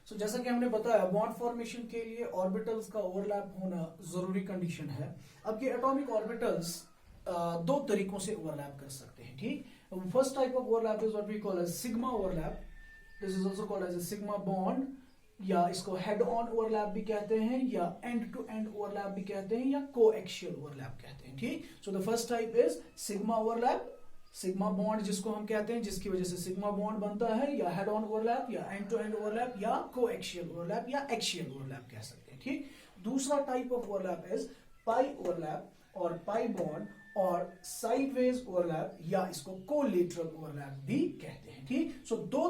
सो जैसा कि हमने बताया बॉन्ड फॉर्मेशन के लिए ऑर्बिटल्स का ओवरलैप होना जरूरी कंडीशन है। अब ये एटॉमिक ऑर्बिटल्स दो तरीकों से ओवरलैप कर सकते हैं, ठीक। First type of overlap is what we call as sigma overlap. This is also called as a sigma bond, या इसको हेड ऑन ओवरलैप भी कहते हैं, या एंड टू एंड ओवरलैप भी कहते हैं, या कोएक्सियल ओवरलैप कहते हैं, ठीक। So the first type is sigma overlap, sigma bond जिसको हम कहते हैं, जिसकी वजह से सिग्मा बॉन्ड बनता है, या हेड ऑन ओवरलैप, या एंड टू एंड ओवरलैप, या कोएक्सियल ओवरलैप, या एक्सियल ओवरलैप कह सकते हैं, ठीक। दूसरा type of overlap is pi overlap और पाई बॉन्ड और साइडवेज ओवरलैप, या इसको कोलेटरल ओवरलैप भी कहते हैं, ठीक। सो दो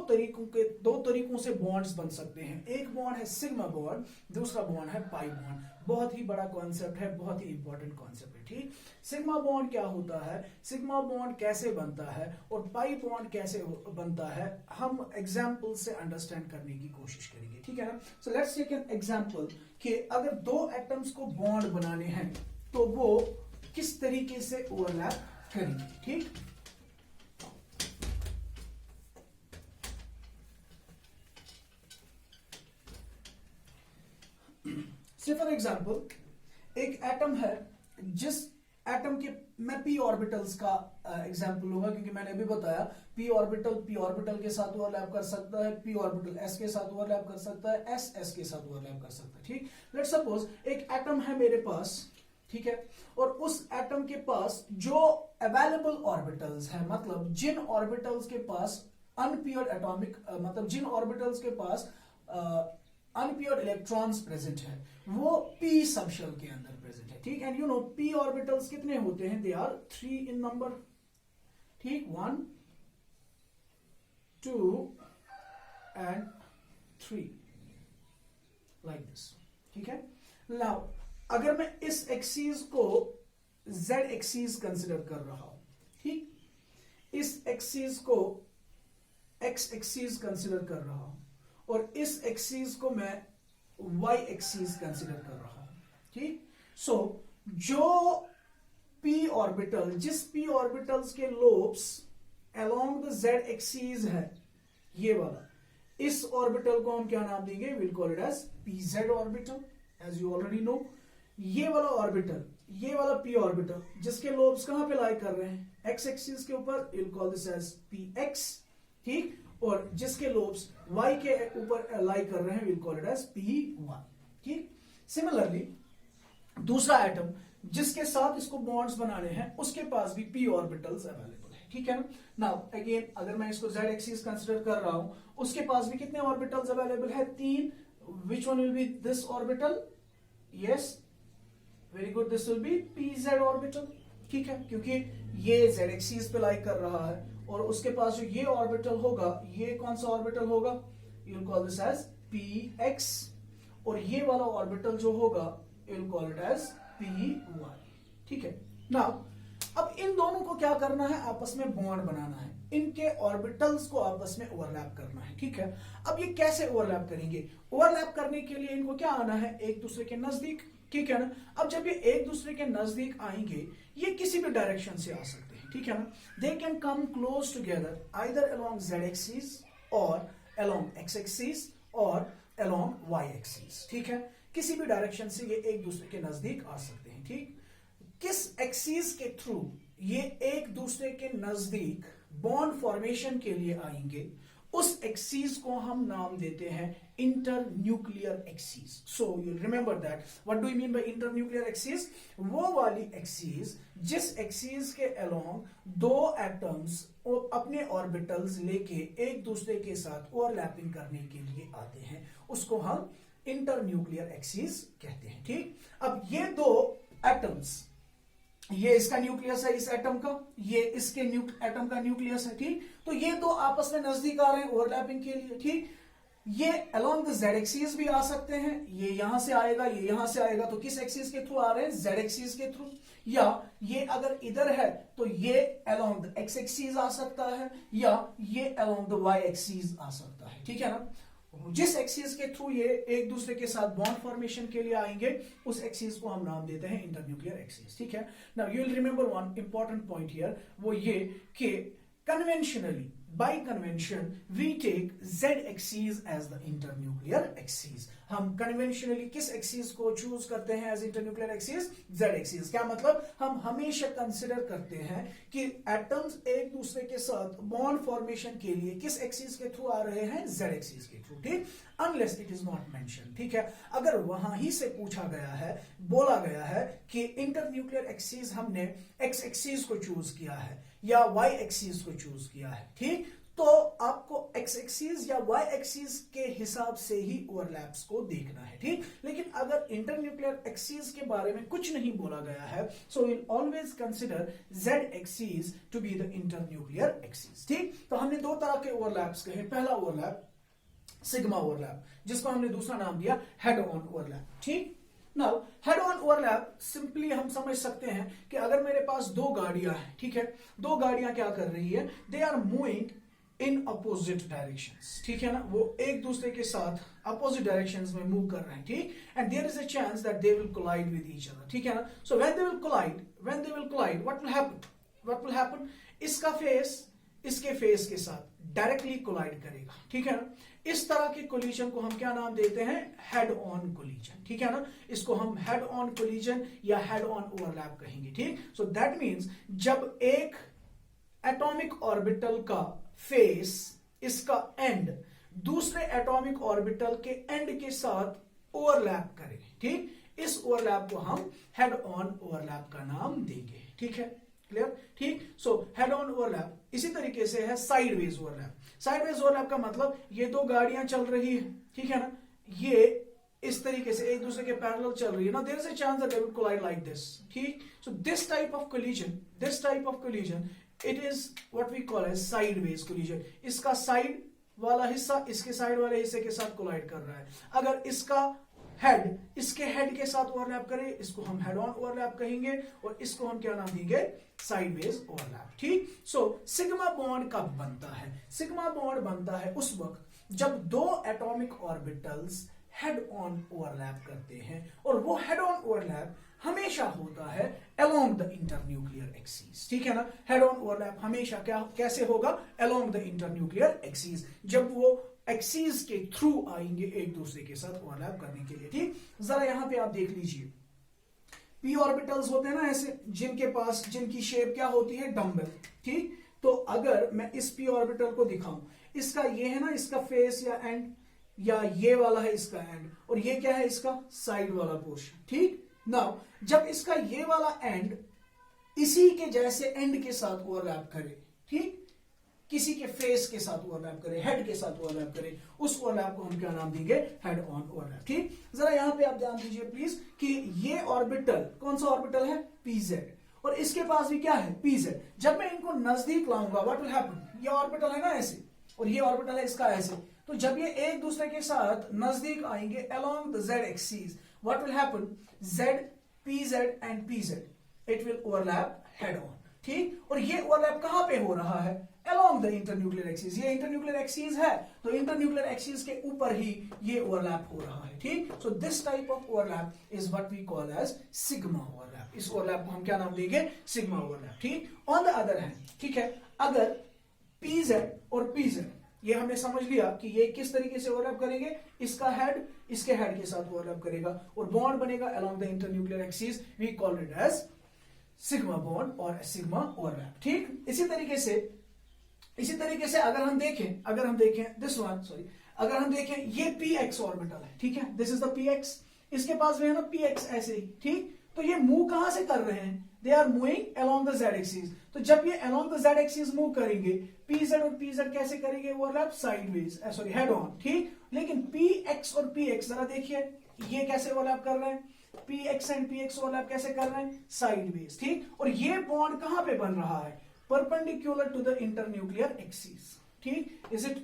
तरीकों से बॉन्ड्स बन सकते हैं। एक बॉन्ड है सिग्मा बॉन्ड, दूसरा बॉन्ड है पाई बॉन्ड। बहुत ही बड़ा कॉन्सेप्ट है, बहुत ही इंपॉर्टेंट कॉन्सेप्ट है, ठीक। सिग्मा बॉन्ड क्या होता है, सिग्मा बॉन्ड कैसे बनता है, और पाई बॉन्ड कैसे बनता है, हम एग्जाम्पल से अंडरस्टैंड करने की कोशिश करेंगे, ठीक है ना। So let's take an example कि अगर दो एटम्स को बॉन्ड बनाने हैं तो वो किस तरीके से ओवरलैप करेंगे, ठीक। से फॉर एग्जाम्पल एक एटम है, जिस एटम के, मैं पी ऑर्बिटल्स का एग्जाम्पल लूंगा क्योंकि मैंने अभी बताया पी ऑर्बिटल के साथ ओवरलैप कर सकता है, पी ऑर्बिटल एस के साथ ओवरलैप कर सकता है, एस एस के साथ ओवरलैप कर सकता है, ठीक। लेट्स सपोज एक एटम है मेरे पास, ठीक है, और उस एटम के पास जो अवेलेबल ऑर्बिटल्स है, मतलब जिन ऑर्बिटल्स के पास अनपियर्ड एटॉमिक, मतलब जिन ऑर्बिटल्स के पास अनपियर्ड इलेक्ट्रॉन्स प्रेजेंट है, वो पी सबशेल के अंदर प्रेजेंट है, ठीक। And you know P orbitals कितने होते हैं, दे आर 3 इन नंबर, ठीक, 1 2 एंड 3 लाइक दिस, ठीक है। नाउ अगर मैं इस एक्सीस को z एक्सीस कंसिडर कर रहा हूं, ठीक, इस एक्सीस को x एक्सीस कंसिडर कर रहा हूं, और इस एक्सीस को मैं y एक्सीस कंसिडर कर रहा हूं, ठीक। सो जो p ऑर्बिटल, जिस p ऑर्बिटल्स के lobes along the z axis है, ये वाला, इस ऑर्बिटल को हम क्या नाम देंगे, will call it as pz orbital, as you already know. ये वाला ऑर्बिटल, ये वाला p ऑर्बिटल जिसके लोब्स कहां पे लाई कर रहे हैं, x एक्सिस के ऊपर, will call this as px, ठीक, और जिसके लोब्स y के ऊपर लाई कर रहे हैं, will call it as py, ठीक। सिमिलरली दूसरा एटम जिसके साथ इसको बॉन्ड्स बनाने हैं, उसके पास भी p ऑर्बिटल्स अवेलेबल है, ठीक है ना। नाउ अगेन अगर मैं इसको z एक्सिस कंसीडर कर रहा हूं, उसके पास भी कितने ऑर्बिटल्स अवेलेबल है, 3। Which one will be this orbital, yes very good, this will be pz orbital, ठीक है, क्योंकि ये z एक्सिस पे लाई कर रहा है, और उसके पास जो ये ऑर्बिटल होगा, ये कौन सा ऑर्बिटल होगा, you will call this as px, और ये वाला ऑर्बिटल जो होगा, you will call it as py, ठीक है। नाउ अब इन दोनों को क्या करना है, आपस में बॉन्ड बनाना है, इनके ऑर्बिटल्स को आपस में ओवरलैप करना है, ठीक है। अब ये कैसे ओवरलैप करेंगे, ओवरलैप करने के लिए इनको क्या आना है, एक दूसरे के नजदीक, ठीक है ना। अब जब ये एक दूसरे के नजदीक आएंगे, ये किसी भी डायरेक्शन से आ सकते हैं, ठीक है ना। They can come close together either along z axis और अलोंग x एक्सिस और अलोंग y एक्सिस, ठीक है। किसी भी डायरेक्शन से ये एक दूसरे के नजदीक आ सकते हैं, ठीक। किस एक्सिस के थ्रू ये एक दूसरे के नजदीक बॉन्ड फॉर्मेशन के लिए आएंगे, उस एक्सिस को हम नाम देते हैं inter nuclear axis. So you remember that, what do you mean by inter nuclear axis, वो वाली एक्सिस जिस एक्सिस के अलोंग दो एटम्स अपने ऑर्बिटल्स लेके एक दूसरे के साथ ओवरलैपिंग करने के लिए आते हैं, उसको हम इंटर न्यूक्लियर एक्सिस कहते हैं, ठीक। अब ये दो एटम्स, ये इसका न्यूक्लियस है इस एटम का, ये इसके एटम का न्यूक्लियस है, ठीक। तो ये दो आपस में नजदीक आ रहे हैं ओवरलैपिंग के लिए, ठीक। ये अलोंग द z एक्सिस भी आ सकते हैं, ये यहां से आएगा, ये यहां से आएगा, तो किस एक्सिस के थ्रू आ रहे हैं, z एक्सिस के थ्रू। या ये अगर इधर है तो ये अलोंग द x एक्सिस आ सकता है, या ये अलोंग द y एक्सिस आ सकता है, ठीक है ना। जिस एक्सिस के थ्रू ये एक दूसरे के साथ बॉन्ड फॉर्मेशन के लिए आएंगे, उस एक्सिस को हम नाम देते हैं इंटरन्यूक्लियर एक्सिस, ठीक है। Now you will remember one important point here, वो ये कि conventionally by convention we take z axis as the internuclear axis. हम कन्वेंशनली किस एक्सीज को चूज करते हैं as internuclear axis? z axis. क्या मतलब? हम हमेशा कंसिडर करते हैं कि एटम्स एक दूसरे के साथ बॉन्ड फॉर्मेशन के लिए किस एक्सीज के थ्रू आ रहे हैं? z एक्सीज के थ्रू, ठीक? Unless it is not mention, ठीक है? अगर वहां ही से पूछा गया है, बोला गया है कि इंटरन्यूक्लियर एक्सीज हमने x एक्सीज को चूज किया है या y एक्सीज को चूज किया है, ठीक? तो आपको x एक्सीज या y एक्सीज के हिसाब से ही ओवरलैप्स को देखना है, ठीक? लेकिन अगर इंटरन्यूक्लियर एक्सीज के बारे में कुछ नहीं बोला गया है, so will always consider z axis to be the internuclear axis, ठीक? तो हमने दो तरह के ओवरलैप्स कहे। पहला ओवरलैप सिग्मा ओवरलैप, जिसको हमने दूसरा नाम दिया हेड ऑन ओवरलैप, ठीक? Now head on overlap simply हम समझ सकते हैं कि अगर मेरे पास दो गाड़ियां हैं, ठीक है? दो गाड़ियां क्या कर रही है? They are moving in opposite directions, ठीक है ना? वो एक दूसरे के साथ अपोजिट डायरेक्शंस में मूव कर रहे हैं, ठीक? And there is a chance that they will collide with each other, ठीक है ना? So when they will collide what will happen? इसका फेस इसके फेस के साथ डायरेक्टली कोलाइड करेगा, ठीक है ना? इस तरह के कोलिजन को हम क्या नाम देते हैं? हेड ऑन कोलिजन, ठीक है ना? इसको हम हेड ऑन कोलिजन या हेड ऑन ओवरलैप कहेंगे, ठीक? सो दैट मींस जब एक एटॉमिक ऑर्बिटल का फेस, इसका एंड दूसरे एटॉमिक ऑर्बिटल के एंड के साथ ओवरलैप करे, ठीक? इस ओवरलैप को हम हेड ऑन ओवरलैप का नाम देंगे, ठीक है? क्लियर, ठीक? So head on overlap. इसी तरीके से है साइडवेज ओवरलैप। साइडवेज ओवरलैप का मतलब ये दो गाड़ियां चल रही है, ठीक है ना? ये इस तरीके से एक दूसरे के पैरेलल चल रही है ना, there is a chance that they will collide like this, ठीक? So this type of collision it is what we call as sideways collision. इसका साइड वाला हिस्सा इसके साइड वाले हिस्से के साथ कोलाइड कर रहा है। अगर इसका हेड इसके हेड के साथ ओवरलैप करे, इसको हम हेड ऑन ओवरलैप कहेंगे और इसको हम क्या नाम देंगे? साइडवेज ओवरलैप, ठीक? सो सिग्मा बॉन्ड कब बनता है? सिग्मा बॉन्ड बनता है उस वक्त जब दो atomic orbitals head on overlap करते हैं, और वो हेड ऑन ओवरलैप हमेशा होता है अलोंग द इंटरन्यूक्लियर एक्सीस, ठीक है ना? हेड ऑन ओवरलैप हमेशा कैसे होगा? अलोंग द इंटरन्यूक्लियर एक्सीस, जब वो एक्सीस के थ्रू आएंगे एक दूसरे के साथ ओवरलैप करने के लिए, ठीक? जरा यहां पे आप देख लीजिए, पी ऑर्बिटल्स होते हैं ना ऐसे, जिनकी शेप क्या होती है? डम्बल, ठीक? तो अगर मैं इस पी ऑर्बिटल को दिखाऊं, इसका ये है ना, इसका फेस या एंड, या ये वाला है इसका एंड, और ये क्या है? इसका साइड वाला पोर्शन, ठीक? नाउ जब इसका ये वाला एंड इसी के जैसे एंड के साथ ओवरलैप करे, ठीक? किसी के फेस के साथ ओवरलैप करे, हेड के साथ ओवरलैप करे, उस ओवरलैप को हम क्या नाम देंगे? हेड ऑन ओवरलैप, ठीक? जरा यहां पे आप ध्यान दीजिए प्लीज कि ये ऑर्बिटल कौन सा ऑर्बिटल है? पीजेड, और इसके पास भी क्या है? पीजेड। जब मैं इनको नजदीक लाऊंगा, व्हाट विल हैपन? ये ऑर्बिटल है ना ऐसे, और ये ऑर्बिटल है इसका ऐसे, तो जब ये एक दूसरे के साथ नजदीक आएंगे along the Z axis, what will happen? Z, PZ and PZ, it will overlap head on, ठीक? और ये ओवरलैप कहां पे हो रहा है? along the internuclear axis। ये इंटरन्यूक्लियर एक्सीस है, तो इंटरन्यूक्लियर एक्सीस के ऊपर ही ये ओवरलैप हो रहा है, ठीक? So this type of overlap is what we call as sigma overlap. इस ओवरलैप को हम क्या नाम देंगे? सिग्मा ओवरलैप, ठीक? ऑन द अदर हैंड, ठीक है, अगर पीजेड और पीजेड, ये हमने समझ लिया कि ये किस तरीके से ओवरलैप करेंगे, इसका हेड इसके हेड के साथ ओवरलैप करेगा और बॉन्ड बनेगा along the internuclear axis, we call it as sigma bond और सिग्मा ओवरलैप, ठीक? इसी तरीके से अगर हम देखें दिस वन, सॉरी, अगर हम देखें ये px ऑर्बिटल है, ठीक है? दिस इज द px, इसके पास में है ना px ऐसे ही, ठीक? तो ये मूव कहां से कर रहे हैं? They are moving along the z axis। तो जब ये along the z axis move करेंगे, pz और pz कैसे करेंगे overlap? Sideways, sorry head on, ठीक? लेकिन px और px जरा देखिए, ये कैसे ओवरलैप कर रहे हैं? px एंड px ओवरलैप कैसे कर रहे हैं? साइडवेज, ठीक? और ये बॉन्ड कहां पे बन रहा है? Perpendicular to the internuclear axis, ठीक? isn't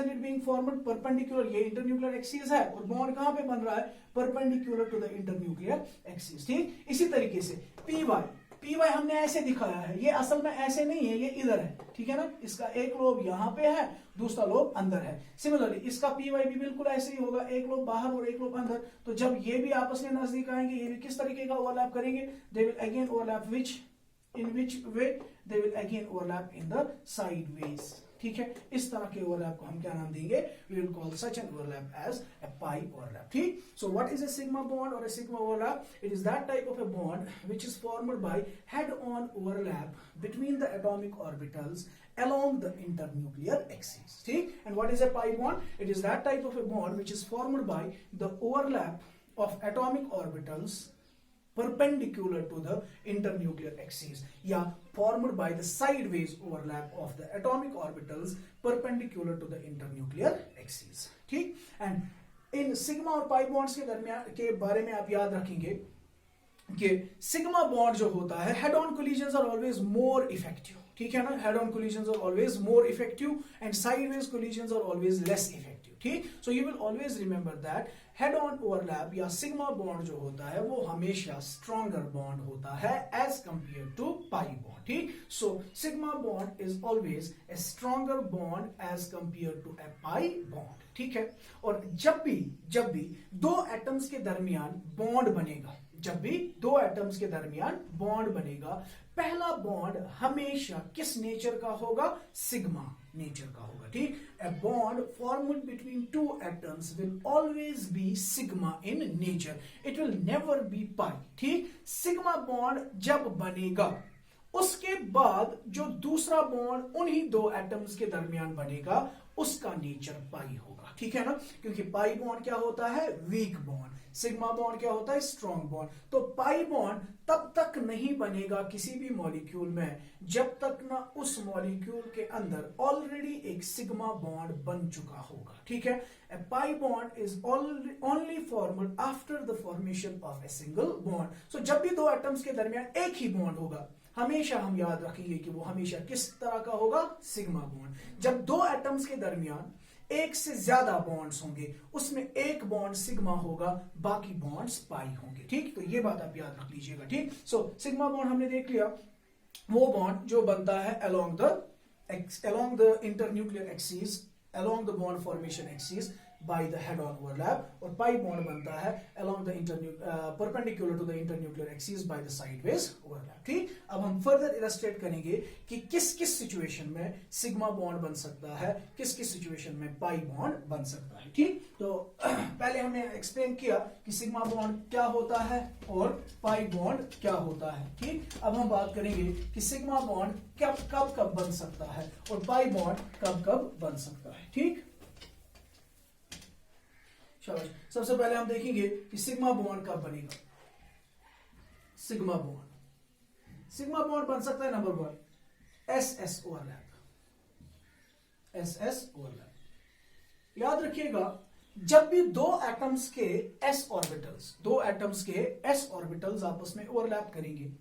it being formed perpendicular? ये इंटरन्यूक्लियर एक्सिस है और बॉन्ड कहां पे बन रहा है? Perpendicular to the internuclear axis, ठीक? इसी तरीके से py हमने ऐसे दिखाया है, ये असल में ऐसे नहीं है, ये इधर है, ठीक है ना? इसका एक लोब यहां पे है, दूसरा लोब अंदर है। सिमिलरली इसका py भी बिल्कुल ऐसे ही होगा, एक लोब बाहर और एक लोब अंदर। तो जब ये भी आपस में नजदीक आएंगे, ये भी किस तरीके का ओवरलैप करेंगे? They will again overlap in which way? They will again overlap in the sideways, ठीक है, इस तरह के ओवरलैप को हम क्या नाम देंगे, we will call such an overlap as a pi overlap. ठीक, so what is a sigma bond और a sigma overlap? It is that type of a bond which is formed by head on overlap between the atomic orbitals along the internuclear axis. ठीक, and what is a pi bond? It is that type of a bond which is formed by the overlap of atomic orbitals perpendicular to the internuclear axis, या formed by the sideways overlap of the atomic orbitals perpendicular to the internuclear axis. ठीक, and in sigma और pi bonds के दरमियान के बारे में आप याद रखेंगे कि सिग्मा बॉन्ड जो होता है, head on collisions are always more effective, ठीक है ना, head on collisions are always more effective and sideways collisions are always less effective. ठीक, so you will always remember that head on overlap या sigma bond जो होता है वो हमेशा स्ट्रॉन्गर बॉन्ड होता है as compare to pi bond. ठीक, so sigma bond is always a stronger bond as compare to a pi bond. ठीक है, और जब भी दो एटम्स के दरमियान बॉन्ड बनेगा, जब भी दो एटम्स के दरमियान बॉन्ड बनेगा, पहला बॉन्ड हमेशा किस नेचर का होगा, सिग्मा नेचर का होगा। ठीक, a bond formed between two atoms will always be sigma in nature, it will never be pi. ठीक, सिग्मा बॉन्ड जब बनेगा उसके बाद जो दूसरा बॉन्ड उन्हीं दो एटम्स के दरमियान बनेगा उसका नेचर पाई होगा। ठीक है ना, क्योंकि पाई बॉन्ड क्या होता है, वीक बॉन्ड, सिग्मा बॉन्ड क्या होता है, स्ट्रॉन्ग बॉन्ड। तो पाई बॉन्ड तब तक नहीं बनेगा किसी भी मॉलिक्यूल में जब तक ना उस मॉलिक्यूल के अंदर ऑलरेडी एक सिग्मा बॉन्ड बन चुका होगा। ठीक है, a pi bond is only formed after the formation of a single bond. So जब भी दो एटम्स के दरमियान एक ही बॉन्ड होगा, हमेशा हम याद रखेंगे कि वो हमेशा किस तरह का होगा, सिग्मा बॉन्ड। जब दो एटम्स के दरमियान एक से ज्यादा बॉन्ड्स होंगे, उसमें एक बॉन्ड सिग्मा होगा, बाकी बॉन्ड्स पाई होंगे। ठीक, तो ये बात आप याद रख लीजिएगा। ठीक, सो सिग्मा बॉन्ड हमने देख लिया, वो बॉन्ड जो बनता है along the internuclear axis, along the bond formation axis by the head on overlap, और पाई बॉन्ड बनता है along the perpendicular to the internuclear axis by the sideways overlap। ठीक, अब हम फर्दर इलस्ट्रेट करेंगे कि किस किस सिचुएशन में सिग्मा बॉन्ड बन सकता है, किस किस सिचुएशन में पाई बॉन्ड बन सकता है। ठीक, तो पहले हमने एक्सप्लेन किया कि सिग्मा बॉन्ड क्या होता है और पाई बॉन्ड क्या होता है। ठीक, अब हम बात करेंगे कि सिग्मा बॉन्ड कब कब बन सकता है और पाई बॉन्ड कब कब बन सकता है। ठीक, सबसे पहले हम देखेंगे कि सिग्मा बॉन्ड कब बनेगा। सिग्मा बॉन्ड बन सकता है number 1 S overlap, S overlap. याद रखिएगा, जब भी दो एटम्स के एस ऑर्बिटल्स आपस में ओवरलैप करेंगे,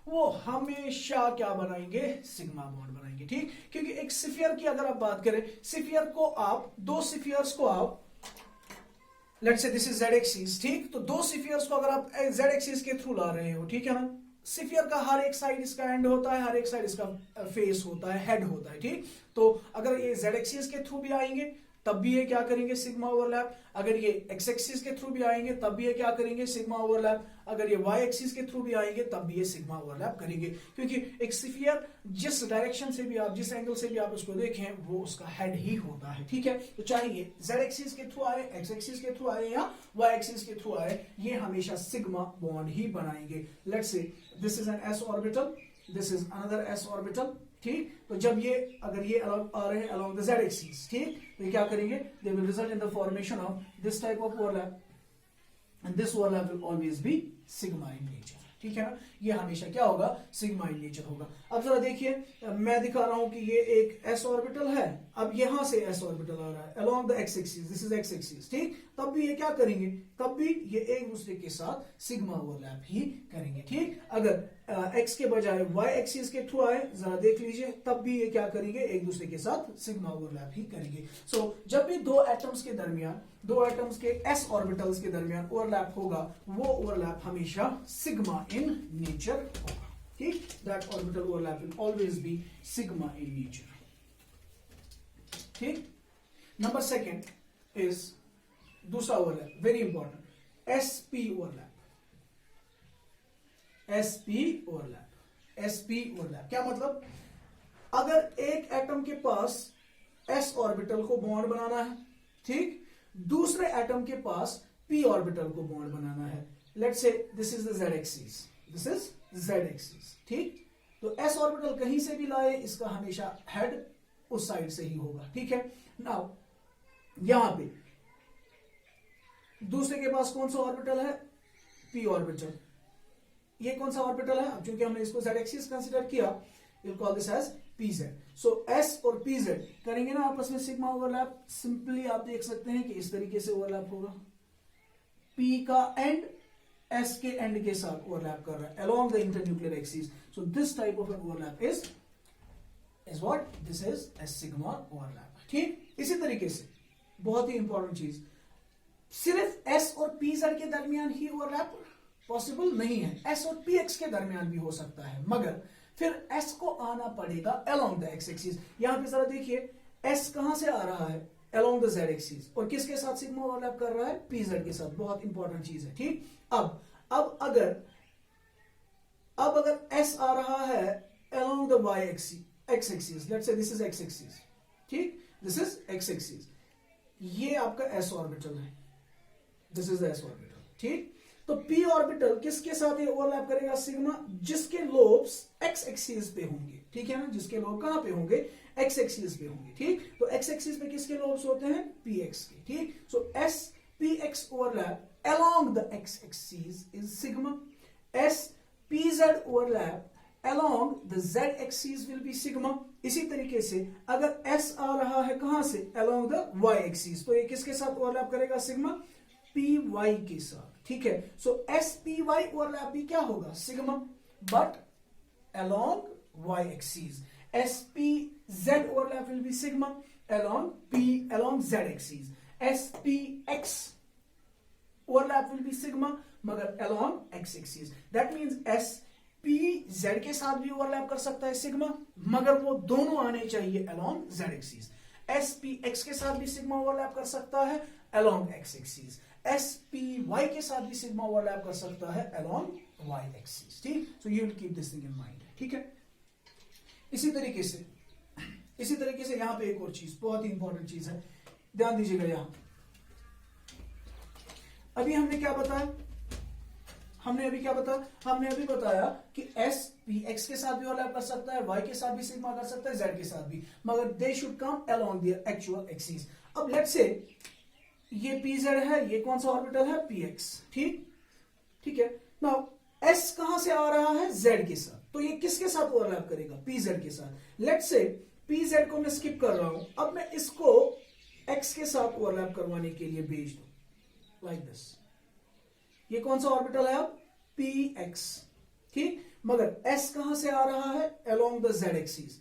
वो हमेशा क्या बनाएंगे, सिग्मा बॉन्ड बनाएंगे। ठीक, क्योंकि एक स्फीयर की अगर आप बात करें, स्फीयर को आप, दो स्फीयर्स को आप, let's say this is Z axis. ठीक, तो दो स्फीयर्स को अगर आप जेड एक्सिस के थ्रू ला रहे हो, ठीक है ना, स्फीयर का हर एक साइड इसका एंड होता है, हर एक साइड इसका फेस होता है, हेड होता है। ठीक, तो अगर ये जेड एक्सिस के थ्रू भी आएंगे तब भी ये क्या करेंगे, सिग्मा ओवरलैप। अगर ये एक्स एक्सिस के थ्रू भी आएंगे तब भी ये क्या करेंगे, सिग्मा ओवरलैप। अगर ये वाई एक्सिस के थ्रू भी आएंगे तब भी ये सिग्मा ओवरलैप करेंगे, क्योंकि एक स्फीयर जिस डायरेक्शन से भी आप, जिस एंगल से भी आप उसको देखें, वो उसका हेड ही होता है। ठीक है, तो चाहे ये जेड एक्सिस के थ्रू आए, एक्स एक्सिस के थ्रू आए या वाई एक्सिस के थ्रू आए, ये हमेशा सिग्मा बॉन्ड ही बनाएंगे। Let's say this is an S orbital, this is another S orbital. ठीक, तो जब ये, अगर ये आ रहे हैं along the z axis, ठीक, तो ये क्या करेंगे, they will result in the formation of this type of overlap, and this overlap will always be sigma in nature। ठीक है ना, ये हमेशा क्या होगा, सिग्मा इन नेचर होगा। अब जरा देखिए, मैं दिखा रहा हूं कि ये एक एस ऑर्बिटल है, अब यहां से एस ऑर्बिटल आ रहा है along the x axis, this is x axis। ठीक, तब भी ये क्या करेंगे, तब भी ये एक दूसरे के साथ सिग्मा ओवरलैप ही करेंगे। ठीक, अगर x के बजाय y एक्सिस के थ्रू आए, जरा देख लीजिए, तब भी ये क्या करेंगे, एक दूसरे के साथ सिग्मा ओवरलैप ही करेंगे। सो जब भी दो एटम्स के दरमियान, दो एटम्स के s ऑर्बिटल्स के दरमियान ओवरलैप होगा, वो ओवरलैप हमेशा सिग्मा इन नेचर होगा। ठीक, that orbital overlap will always be sigma in nature. ठीक, नंबर 2 इज दूसरा overlap, very important, sp overlap. sp overlap क्या मतलब, अगर एक एटम के पास s ऑर्बिटल को बॉन्ड बनाना है, ठीक। दूसरे एटम के पास p ऑर्बिटल को बॉन्ड बनाना है। Let's say this is the z axis, this is z axis, ठीक। तो s ऑर्बिटल कहीं से भी लाए, इसका हमेशा हेड उस साइड से ही होगा, ठीक है। नाउ यहां पे दूसरे के पास कौन सा ऑर्बिटल है, p ऑर्बिटल। ये कौन सा ऑर्बिटल है, अब चूंकि हमने इसको z एक्सिस कंसीडर किया, you call this as pz। So s और pz करेंगे ना आपस में सिग्मा ओवरलैप, सिंपली आप देख सकते हैं कि इस तरीके से ओवरलैप होगा। p का एंड s के एंड के साथ ओवरलैप कर रहा है along the internuclear axis. So this type of an overlap is what? This is a sigma overlap. ठीक, इसी तरीके से बहुत ही इंपॉर्टेंट चीज, सिर्फ s और pz के दरमियान ही ओवरलैप पॉसिबल नहीं है, s और px के दरमियान भी हो सकता है, मगर फिर s को आना पड़ेगा along the x axis। यहां पे जरा देखिए s कहां से आ रहा है, along the z axis, और किसके साथ सिग्मा ओवरलैप कर रहा है, pz के साथ। बहुत इंपॉर्टेंट चीज है, ठीक। अब अगर s आ रहा है along the y axis, x axis, let's say this is x axis, ठीक, this is x axis, ये आपका s ऑर्बिटल है, this is the s orbital, ठीक। तो p ऑर्बिटल किसके साथ ये ओवरलैप करेगा, सिग्मा, जिसके लोब्स x एक्सिस पे होंगे, ठीक है ना, जिसके लोब कहां पे होंगे, x एक्सिस पे होंगे, ठीक। तो x एक्सिस पे किसके लोब्स होते हैं, px के, ठीक। सो s px overlap along the x axis is sigma, s pz overlap along the z axis will be sigma। इसी तरीके से अगर s आ रहा है कहां से, along the y axis, तो ये किसके साथ ओवरलैप करेगा, सिग्मा py के साथ, ठीक है। सो spy ओवरलैप भी क्या होगा, sigma, but along y axis। spz overlap will be sigma along z axis। spx overlap will be sigma, मगर along x axis। That means spz के साथ भी ओवरलैप कर सकता है सिग्मा, मगर वो दोनों आने चाहिए along z axis। spx के साथ भी सिग्मा ओवरलैप कर सकता है along x axis। spy के साथ भी सिग्मा ओवरलैप कर सकता है along y axis, ठीक। So you will keep this thing in mind, ठीक है। इसी तरीके से यहां पे एक और चीज, बहुत ही इंपॉर्टेंट चीज है, ध्यान दीजिएगा। यहां अभी हमने क्या बताया, हमने अभी बताया कि s px के साथ भी ओवरलैप कर सकता है, y के साथ भी सिग्मा कर सकता है, z के साथ भी, मगर they should come along their actual axis। अब लेट्स से ये pz है, ये कौन सा ऑर्बिटल है, px, ठीक है। नाउ s कहां से आ रहा है, z के साथ, तो ये किसके साथ ओवरलैप करेगा, pz के साथ। लेट्स से pz को मैं स्किप कर रहा हूं, अब मैं इसको x के साथ ओवरलैप करवाने के लिए भेज दूं, लाइक दिस। ये कौन सा ऑर्बिटल है अब, px, ठीक, मगर s कहां से आ रहा है, along the z axis,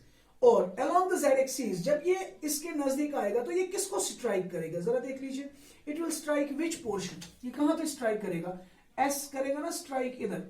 और along the z axis जब ये इसके नजदीक आएगा तो ये किसको स्ट्राइक करेगा, जरा देख लीजिए। It will strike which portion, ये कहां पे स्ट्राइक करेगा, s करेगा ना स्ट्राइक इधर,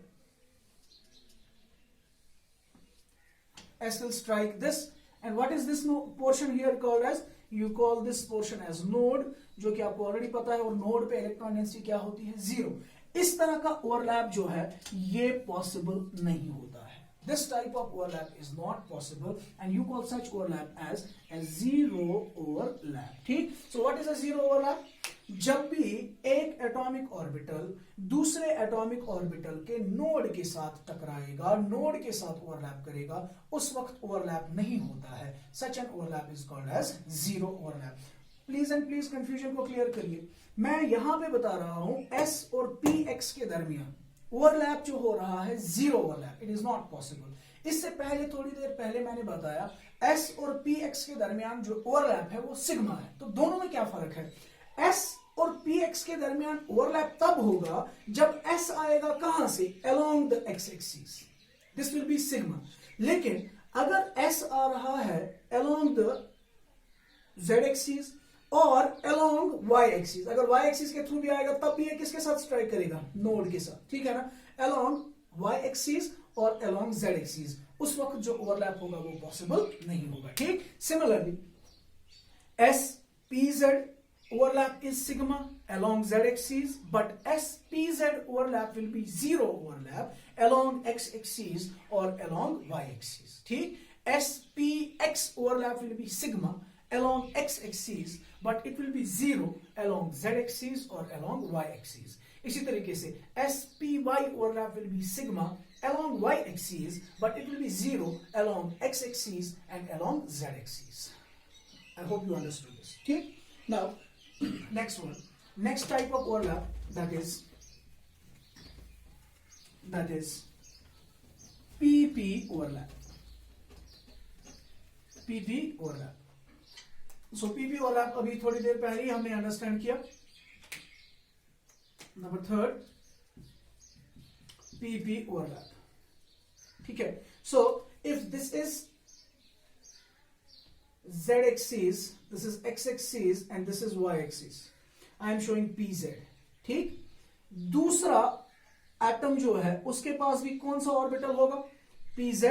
s will strike this, and what is this portion here called as, you call this portion as node, जो कि आपको ऑलरेडी पता है, और नोड पे इलेक्ट्रॉन डेंसिटी क्या होती है, 0। इस तरह का ओवरलैप जो है ये पॉसिबल नहीं होता है। This type of overlap is not possible and you call such overlap as a zero overlap, ठीक। So what is a zero overlap? जब भी एक एटॉमिक ऑर्बिटल दूसरे एटॉमिक ऑर्बिटल के नोड के साथ टकराएगा, नोड के साथ ओवरलैप करेगा, उस वक्त ओवरलैप नहीं होता है। Such an overlap is called as zero overlap। Please confusion को क्लियर करिए। मैं यहां पे बता रहा हूं s और px के दरमियान ओवरलैप जो हो रहा है, zero overlap, it is not possible. इससे पहले, थोड़ी देर पहले मैंने बताया s और px के दरमियान जो ओवरलैप है वो सिग्मा है। तो दोनों में क्या फर्क है, s और px के दरमियान ओवरलैप तब होगा जब s आएगा कहां से, along the x axis, this will be sigma. लेकिन अगर s आ रहा है along the z axis और along y axis, अगर y axis के थ्रू भी आएगा तब भी ये किसके साथ स्ट्राइक करेगा, नोड के साथ, ठीक है ना, along y axis और along z axis, उस वक्त जो ओवरलैप होगा वो पॉसिबल नहीं होगा, ठीक। Similarly s pz overlap is sigma along z axis, but s pz overlap will be zero overlap along x axis or along y axis, ठीक। s px overlap will be sigma along x axis but it will be 0 along z axis or along y axis. इसी तरीके से SPY overlap will be sigma along y axis but it will be 0 along x axis and along z axis. I hope you understood this. Okay? Now next one, next type of overlap, that is PP overlap. PP overlap. So PP overlap अभी थोड़ी देर पहले ही हमने understand किया. Number third, PP overlap. ठीक है. So if this is z axis, this is x axis and this is y axis, I am showing PZ. ठीक. दूसरा atom जो है उसके पास भी कौन सा ऑर्बिटल होगा? PZ.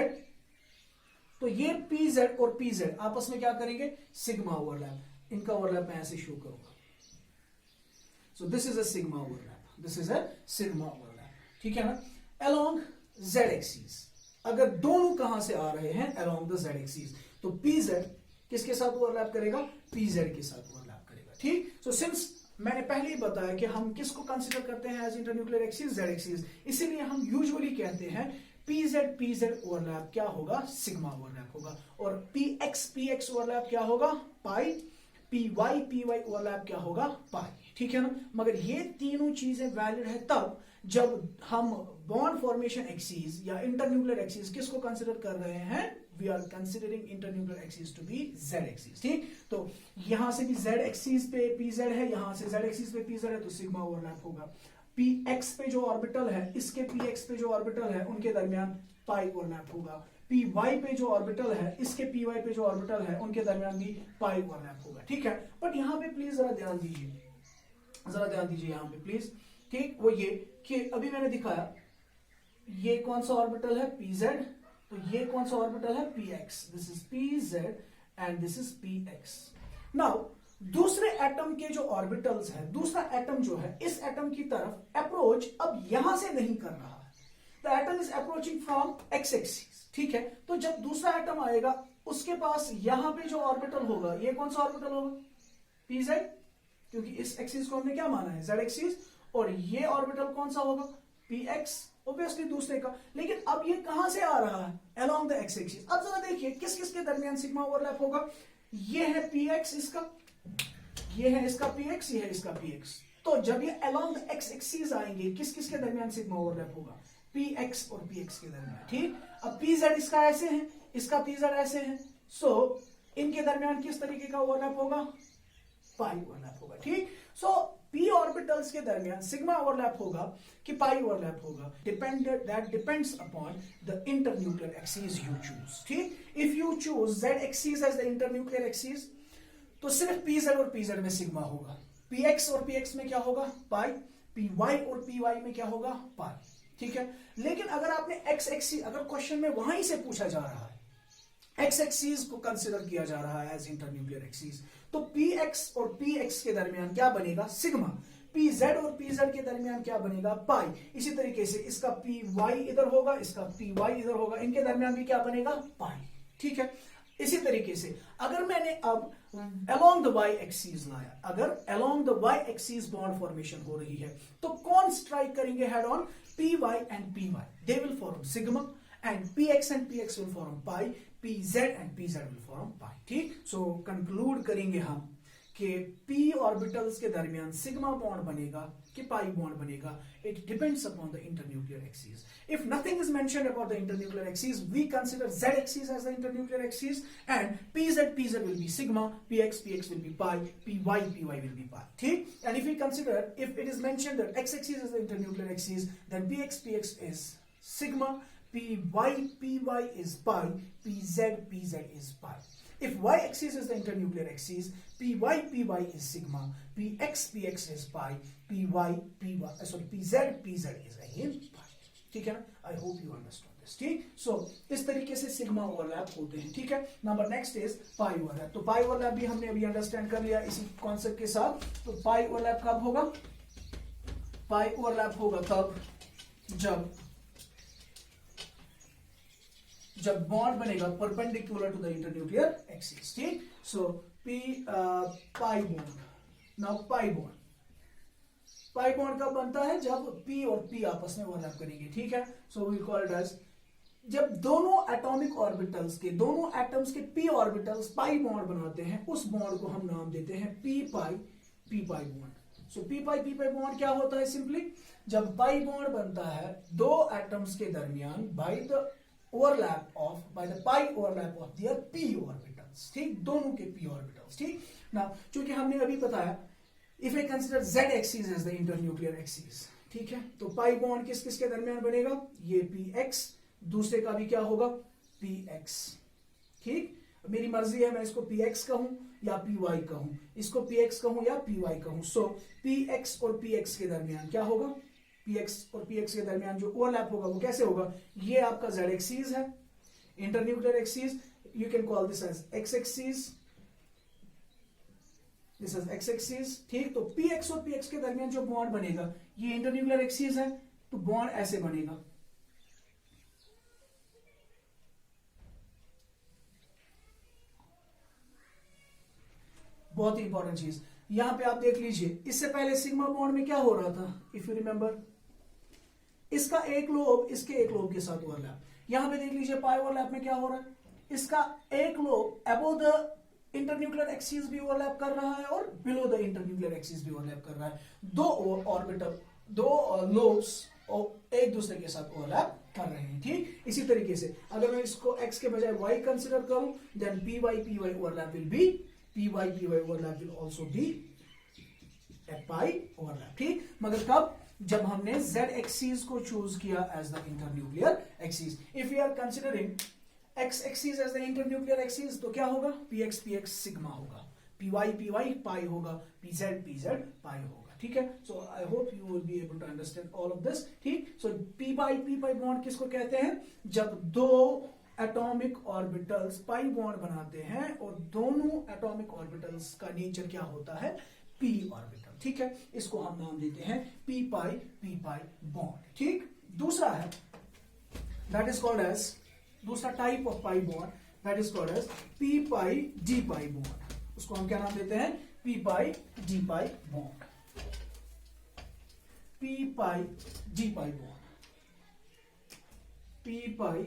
तो ये PZ और PZ आपस में क्या करेंगे? Sigma overlap. इनका ओवरलैप मैं ऐसे शो करूंगा. So this is a sigma overlap, this is a sigma overlap. ठीक है ना? अलोंग z एक्सिस, अगर दोनों कहां से आ रहे हैं? अलोंग द z एक्सिस, तो PZ किसके साथ ओवरलैप करेगा? PZ के साथ ओवरलैप करेगा. ठीक. सो सिंस मैंने पहले ही बताया कि हम किसको कंसीडर करते हैं as internuclear axis? z axis. इसीलिए हम यूजुअली कहते हैं PZ ओवरलैप क्या होगा? सिग्मा ओवरलैप होगा. और PX ओवरलैप क्या होगा? पाई. PY ओवरलैप क्या होगा? पाई. ठीक है ना? मगर ये तीनों चीजें वैलिड है तब जब हम बॉन्ड फॉर्मेशन एक्सिस या इंटरन्यूक्लियर एक्सिस किसको कंसीडर कर रहे हैं? We are considering internuclear axis to be z axis. ठीक. तो यहां से भी z एक्सिस पे PZ है, यहां से z एक्सिस पे PZ है, तो सिग्मा ओवरलैप होगा. PX पे जो ऑर्बिटल है, इसके PX पे जो ऑर्बिटल है, उनके दरमियान पाई ओवरलैप होगा. PY पे जो ऑर्बिटल है, इसके PY पे जो ऑर्बिटल है, उनके दरमियान भी पाई ओवरलैप होगा. ठीक है. बट यहां पे प्लीज जरा ध्यान दीजिए, यहां पे प्लीज. ठीक. वो ये कि अभी मैंने दिखाया ये कौन सा ऑर्बिटल है? PZ. तो ये कौन सा ऑर्बिटल है? PX. This is PZ and this is PX. Now दूसरे एटम के जो ऑर्बिटल्स है, दूसरा एटम जो है इस एटम की तरफ अप्रोच अब यहां से नहीं कर रहा है. The atom is approaching from x axis. ठीक है. तो जब दूसरा एटम आएगा उसके पास यहां पे जो ऑर्बिटल होगा, ये कौन सा ऑर्बिटल होगा? PZ, क्योंकि इस एक्सिस को हमने क्या माना है? z axis. और ये ऑर्बिटल कौन सा होगा? PX, ऑब्वियसली दूसरे का. लेकिन अब ये कहां से आ रहा है? Along the x axis. अब जरा देखिए किस किस के दरमियान सिग्मा ओवरलैप होगा. ये है PX इसका, ये है इसका PX, ये है इसका PX. तो जब ये अलोंग द x एक्सिस आएंगे, किस किस के दरमियान सिग्मा ओवरलैप होगा? PX और PX के दरमियान. ठीक. अब PZ इसका ऐसे है, इसका PZ ऐसे है. सो इनके दरमियान किस तरीके का ओवरलैप होगा? पाई ओवरलैप होगा. ठीक. सो p ऑर्बिटल्स के दरमियान सिग्मा ओवरलैप होगा कि पाई ओवरलैप होगा. That depends upon the internuclear axis you choose. ठीक. If you choose z axis as the internuclear axis, तो सिर्फ PZ और PZ में सिग्मा होगा. PX और PX में क्या होगा? पाई. PY और PY में क्या होगा? पाई. ठीक है. लेकिन अगर आपने x एक्सिस, अगर क्वेश्चन में वहीं से पूछा जा रहा है, x एक्सिस को कंसीडर किया जा रहा है एज इंटरन्यूक्लियर एक्सिस, तो PX और PX के दरमियान क्या बनेगा? सिग्मा. PZ और PZ के दरमियान क्या बनेगा? पाई. इसी तरीके से इसका PY इधर होगा, इसका PY इधर होगा, इनके दरमियान भी क्या बनेगा? पाई. ठीक है. इसी तरीके से अगर मैंने अब along the y एक्सिस लाया, अगर along the y axis bond formation हो रही है, तो कौन स्ट्राइक करेंगे head on? PY and PY, they will form sigma, and PX and PX will form pi, PZ and PZ will form pi. ठीक. सो conclude करेंगे हम कि p ऑर्बिटल्स के दरमियान सिग्मा बॉन्ड बनेगा कि पाई बॉन्ड बनेगा. It depends upon the internuclear axis. If nothing is mentioned about the internuclear axis, we consider z axis as the internuclear axis and PZ will be sigma, PX will be pi, PY will be pi. ठीक. And if we consider, if it is mentioned that x axis is the internuclear axis, then PX is sigma, PY is pi, PZ is pi. If y axis is the internuclear axis, PY is sigma, PX is pi, PZ is again pi. ठीक है ना? I hope you understand this. ठीक. So इस तरीके से sigma overlap होते हैं. ठीक है. Number next is pi overlap. तो पाई ओवरलैप भी हमने अभी अंडरस्टैंड कर लिया इसी कॉन्सेप्ट के साथ. तो पाई ओवरलैप कब होगा? पाई ओवरलैप होगा तब जब बॉन्ड बनेगा perpendicular to the internuclear axis. ठीक. So pi bond. Now pi bond कब बनता है? जब p और p आपस में ओवरलैप करेंगे. ठीक है. So we call it as, जब दोनों एटॉमिक ऑर्बिटल्स के, दोनों एटम्स के p ऑर्बिटल्स पाई बॉन्ड बनाते हैं, उस बॉन्ड को हम नाम देते हैं p पाई बॉन्ड. सो p पाई बॉन्ड क्या होता है? सिंपली जब पाई बॉन्ड बनता है दो एटम्स के दरमियान by the pi overlap of their p orbitals. ठीक, दोनों के p ऑर्बिटल्स. ठीक. नाउ चूंकि हमने अभी बताया, if I consider z axis as the internuclear axis, ठीक है, तो पाई बॉन्ड किस किस के दरमियान बनेगा? ये px, दूसरे का भी क्या होगा? px. ठीक, मेरी मर्जी है मैं इसको px कहूं या py कहूं, इसको px कहूं या py कहूं. सो px और px के दरमियान क्या होगा? px और px के दरमियान जो ओवरलैप होगा वो कैसे होगा? ये आपका z एक्सिस है, internuclear axis. You can call this as x axis, this is x axis. ठीक, तो px और px के दरमियान जो बॉन्ड बनेगा, ये इंटरन्यूक्लियर एक्सिस है, तो बॉन्ड ऐसे बनेगा. बहुत ही इंपॉर्टेंट चीज यहां पे आप देख लीजिए, इससे पहले सिग्मा बॉन्ड में क्या हो रहा था? इफ यू रिमेंबर, इसका एक लोब इसके एक लोब के साथ ओवरलैप. यहां पे देख लीजिए पाई ओवरलैप में क्या हो रहा है? इसका एक lobe above the internuclear axis भी ओवरलैप कर रहा है और बिलो द इंटरन्यूक्लियर एक्सिस भी ओवरलैप कर रहा है. दो ऑर्बिटल, दो लोब्स एक दूसरे के साथ ओवरलैप कर रहे हैं. ठीक, इसी तरीके से अगर मैं इसको x के बजाय y कंसिडर करूं, then py overlap will be py overlap will also be a pi overlap. ठीक, मगर कब? जब हमने z एक्सिस को चूज किया as the internuclear axis. If you are considering x axis as the internuclear axis, तो क्या होगा? px सिग्मा होगा, py पाई होगा, pz पाई होगा. ठीक है. So I hope you will be able to understand all of this. ठीक, सो p pi bond किसको कहते हैं? जब दो एटॉमिक ऑर्बिटल्स पाई बॉन्ड बनाते हैं और दोनों एटॉमिक ऑर्बिटल्स का नेचर क्या होता है? p orbital. ठीक है, इसको हम नाम देते हैं p पाई बॉन्ड. ठीक, दूसरा है, दैट इज कॉल्ड एज, दूसरा type of pi bond, that is called as p pi d pi bond. उसको हम क्या नाम देते हैं? p pi d pi bond. p pi d pi bond, p pi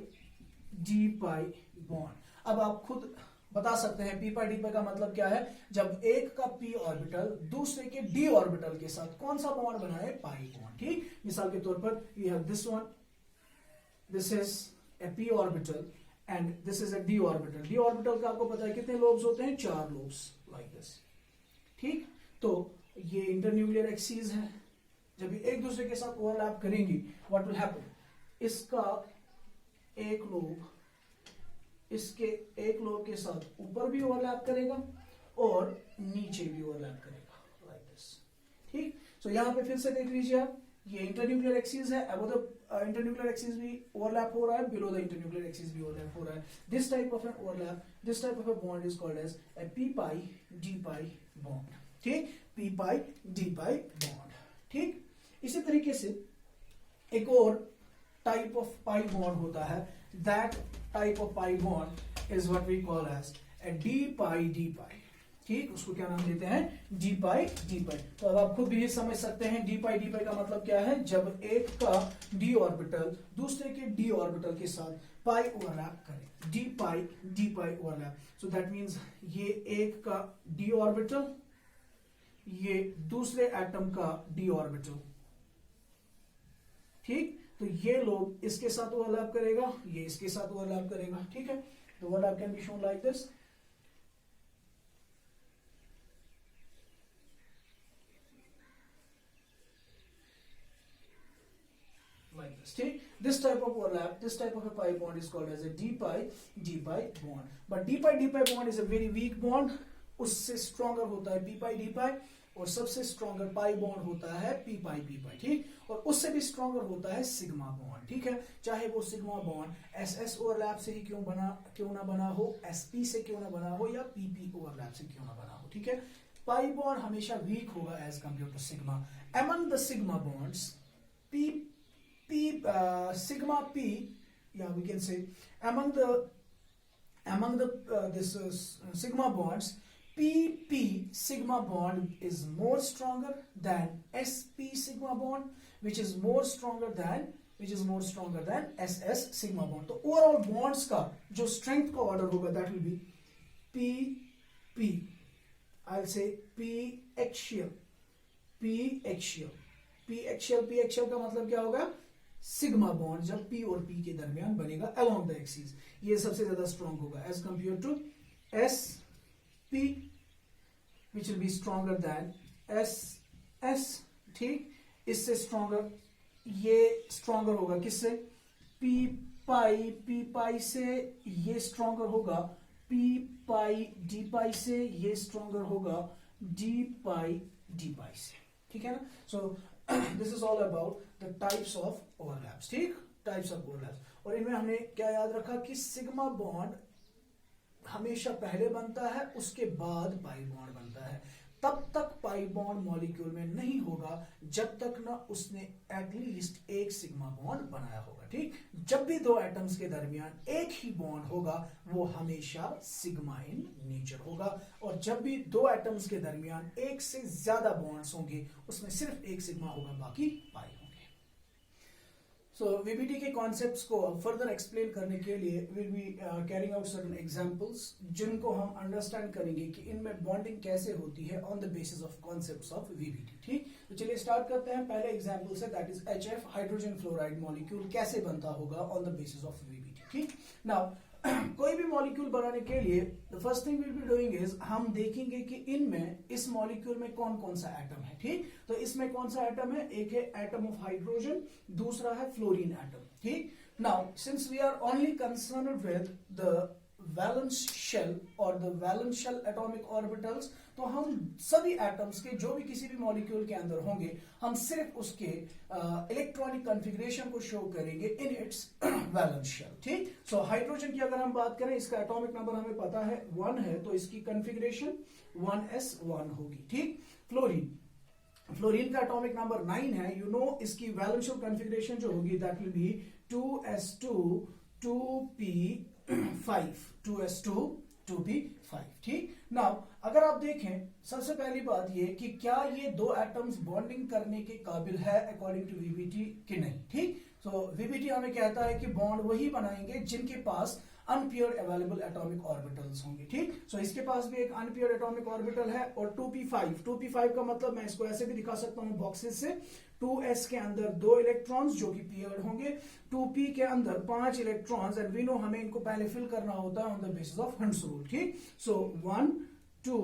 d pi bond. अब आप खुद बता सकते हैं p पाई d पाई का मतलब क्या है? जब एक का p ऑर्बिटल दूसरे के d ऑर्बिटल के साथ कौन सा बॉन्ड बनाए? Pi bond. ठीक, मिसाल के तौर पर we have this one, this is a p orbital and this is a d orbital. d orbital का आपको पता है कितने लोब्स होते हैं? 4 लोब्स, लाइक दिस. ठीक, तो ये इंटरन्यूक्लियर एक्सिस है. जब ये एक दूसरे के साथ ओवरलैप करेंगी, व्हाट विल हैपन? इसका एक लोब इसके एक लोब के साथ ऊपर भी ओवरलैप करेगा और नीचे भी ओवरलैप करेगा, लाइक दिस. ठीक, सो यहां पे फिर से देख लीजिए आप, ये इंटरन्यूक्लियर एक्सिस है, अबव द इंटरन्यूक्लियर एक्सिस भी ओवरलैप हो रहा है, बिलो द इंटरन्यूक्लियर एक्सिस भी ओवरलैप हो रहा है. This type of an overlap, this type of a bond is called as a p pi d pi bond. ठीक, p pi d pi bond. ठीक, इसी तरीके से एक और टाइप ऑफ पाई बॉन्ड होता है. That type of pi bond is what we call as a d pi d pi. ठीक, उसको क्या नाम देते हैं? d पाई d पाई. तो अब आप खुद भी समझ सकते हैं d पाई का मतलब क्या है? जब एक का d ऑर्बिटल दूसरे के d ऑर्बिटल के साथ पाई ओवरलैप करे, d pi overlap. So that means ये एक का d ऑर्बिटल, ये दूसरे एटम का d ऑर्बिटल. ठीक, तो ये लोग इसके साथ ओवरलैप करेगा, ये इसके साथ ओवरलैप करेगा. ठीक है, तो overlap can be shown like this. Like this. ठीक, this type of overlap, this type of a pi bond is called as a d pi bond. But d pi bond is a very weak bond. उससे stronger होता है p pi d pi और सबसे stronger pi bond होता है p pi. ठीक, और उससे भी stronger होता है sigma bond. ठीक है, चाहे वो sigma bond ss overlap से ही क्यों ना बना हो, sp से क्यों ना बना हो, या pp overlap से क्यों ना बना हो. ठीक है, pi bond हमेशा weak होगा as compared to sigma. Among the sigma bonds, sigma p, yeah, we can say among the this sigma bonds, PP sigma bond is more stronger than SP sigma bond, which is more stronger than SS sigma bond. तो overall bonds का जो strength का order होगा that will be PP, I'll say P axial का मतलब क्या होगा? Sigma bond जब P और P के दरमियान बनेगा अलोंग द एक्सिस, ये सबसे ज्यादा स्ट्रॉन्ग होगा as compare to SP which will be stronger than SS. ठीक, इससे स्ट्रॉन्गर, ये स्ट्रॉन्गर होगा किससे? P पाई से ये स्ट्रॉन्गर होगा P पाई D पाई से, ये स्ट्रॉन्गर होगा D पाई से. ठीक है ना? So this is all about the types of overlaps. ठीक, टाइप्स ऑफ ओवरलैप्स. और इनमें हमने क्या याद रखा कि सिग्मा बॉन्ड हमेशा पहले बनता है, उसके बाद पाई बॉन्ड बनता है. तब तक पाई बॉन्ड मॉलिक्यूल में नहीं होगा जब तक ना उसने एटलीस्ट एक सिग्मा बॉन्ड बनाया होगा. ठीक, जब भी दो एटम्स के दरमियान एक ही बॉन्ड होगा वो हमेशा सिग्मा इन नेचर होगा, और जब भी दो एटम्स के दरमियान एक से ज्यादा बॉन्ड्स होंगे उसमें सिर्फ एक सिग्मा होगा, बाकी पाई होंगे. सो वीबीटी के कॉन्सेप्ट्स को फर्दर एक्सप्लेन करने के लिए will be carrying out certain examples जिनको हम अंडरस्टैंड करेंगे कि इनमें बॉन्डिंग कैसे होती है on the basis of concepts of VBT. ठीक, तो चलिए स्टार्ट करते हैं. पहले एग्जांपल से, that is HF hydrogen fluoride molecule कैसे बनता होगा on the basis of VBT. ठीक, नाउ कोई भी मॉलिक्यूल बनाने के लिए the first thing will be doing is हम देखेंगे कि इनमें इस मॉलिक्यूल में कौन कौन सा एटम है. ठीक, तो इसमें कौन सा एटम है? एक है एटम ऑफ हाइड्रोजन, दूसरा है फ्लोरीन एटम. ठीक, now since we are only concerned with the valence shell और the valence shell atomic orbitals, तो हम सभी एटम्स के जो भी किसी भी मॉलिक्यूल के अंदर होंगे हम सिर्फ उसके इलेक्ट्रॉनिक कॉन्फ़िगरेशन को शो करेंगे इन इट्स वैलेंस शेल. ठीक, सो हाइड्रोजन की अगर हम बात करें, इसका एटॉमिक नंबर हमें पता है 1 है, तो इसकी कॉन्फ़िगरेशन 1s1 होगी. ठीक, फ्लोरीन का एटॉमिक नंबर 9 है, यू नो इसकी वैलेंस शेल कॉन्फ़िगरेशन जो होगी that will be 2s2 2p5. ठीक, नाउ अगर आप देखें सबसे पहली बात ये कि क्या ये दो एटम्स बॉन्डिंग करने के काबिल है अकॉर्डिंग टू वीबीटी कि नहीं. ठीक, सो वीबीटी हमें कहता है कि बॉन्ड वही बनाएंगे जिनके पास अनपेयर्ड अवेलेबल एटॉमिक ऑर्बिटल्स होंगे. ठीक, सो इसके पास भी एक अनपेयर्ड एटॉमिक ऑर्बिटल है. और 2p5 का मतलब मैं इसको ऐसे भी दिखा सकता हूं बॉक्सेस से. 2s के अंदर 2 इलेक्ट्रॉन्स जो कि पेयर्ड होंगे, 2p के अंदर 5 इलेक्ट्रॉन्स, एंड वी नो हमें इनको पहले फिल करना होता है on the basis of hunts rule. ठीक, सो 1 2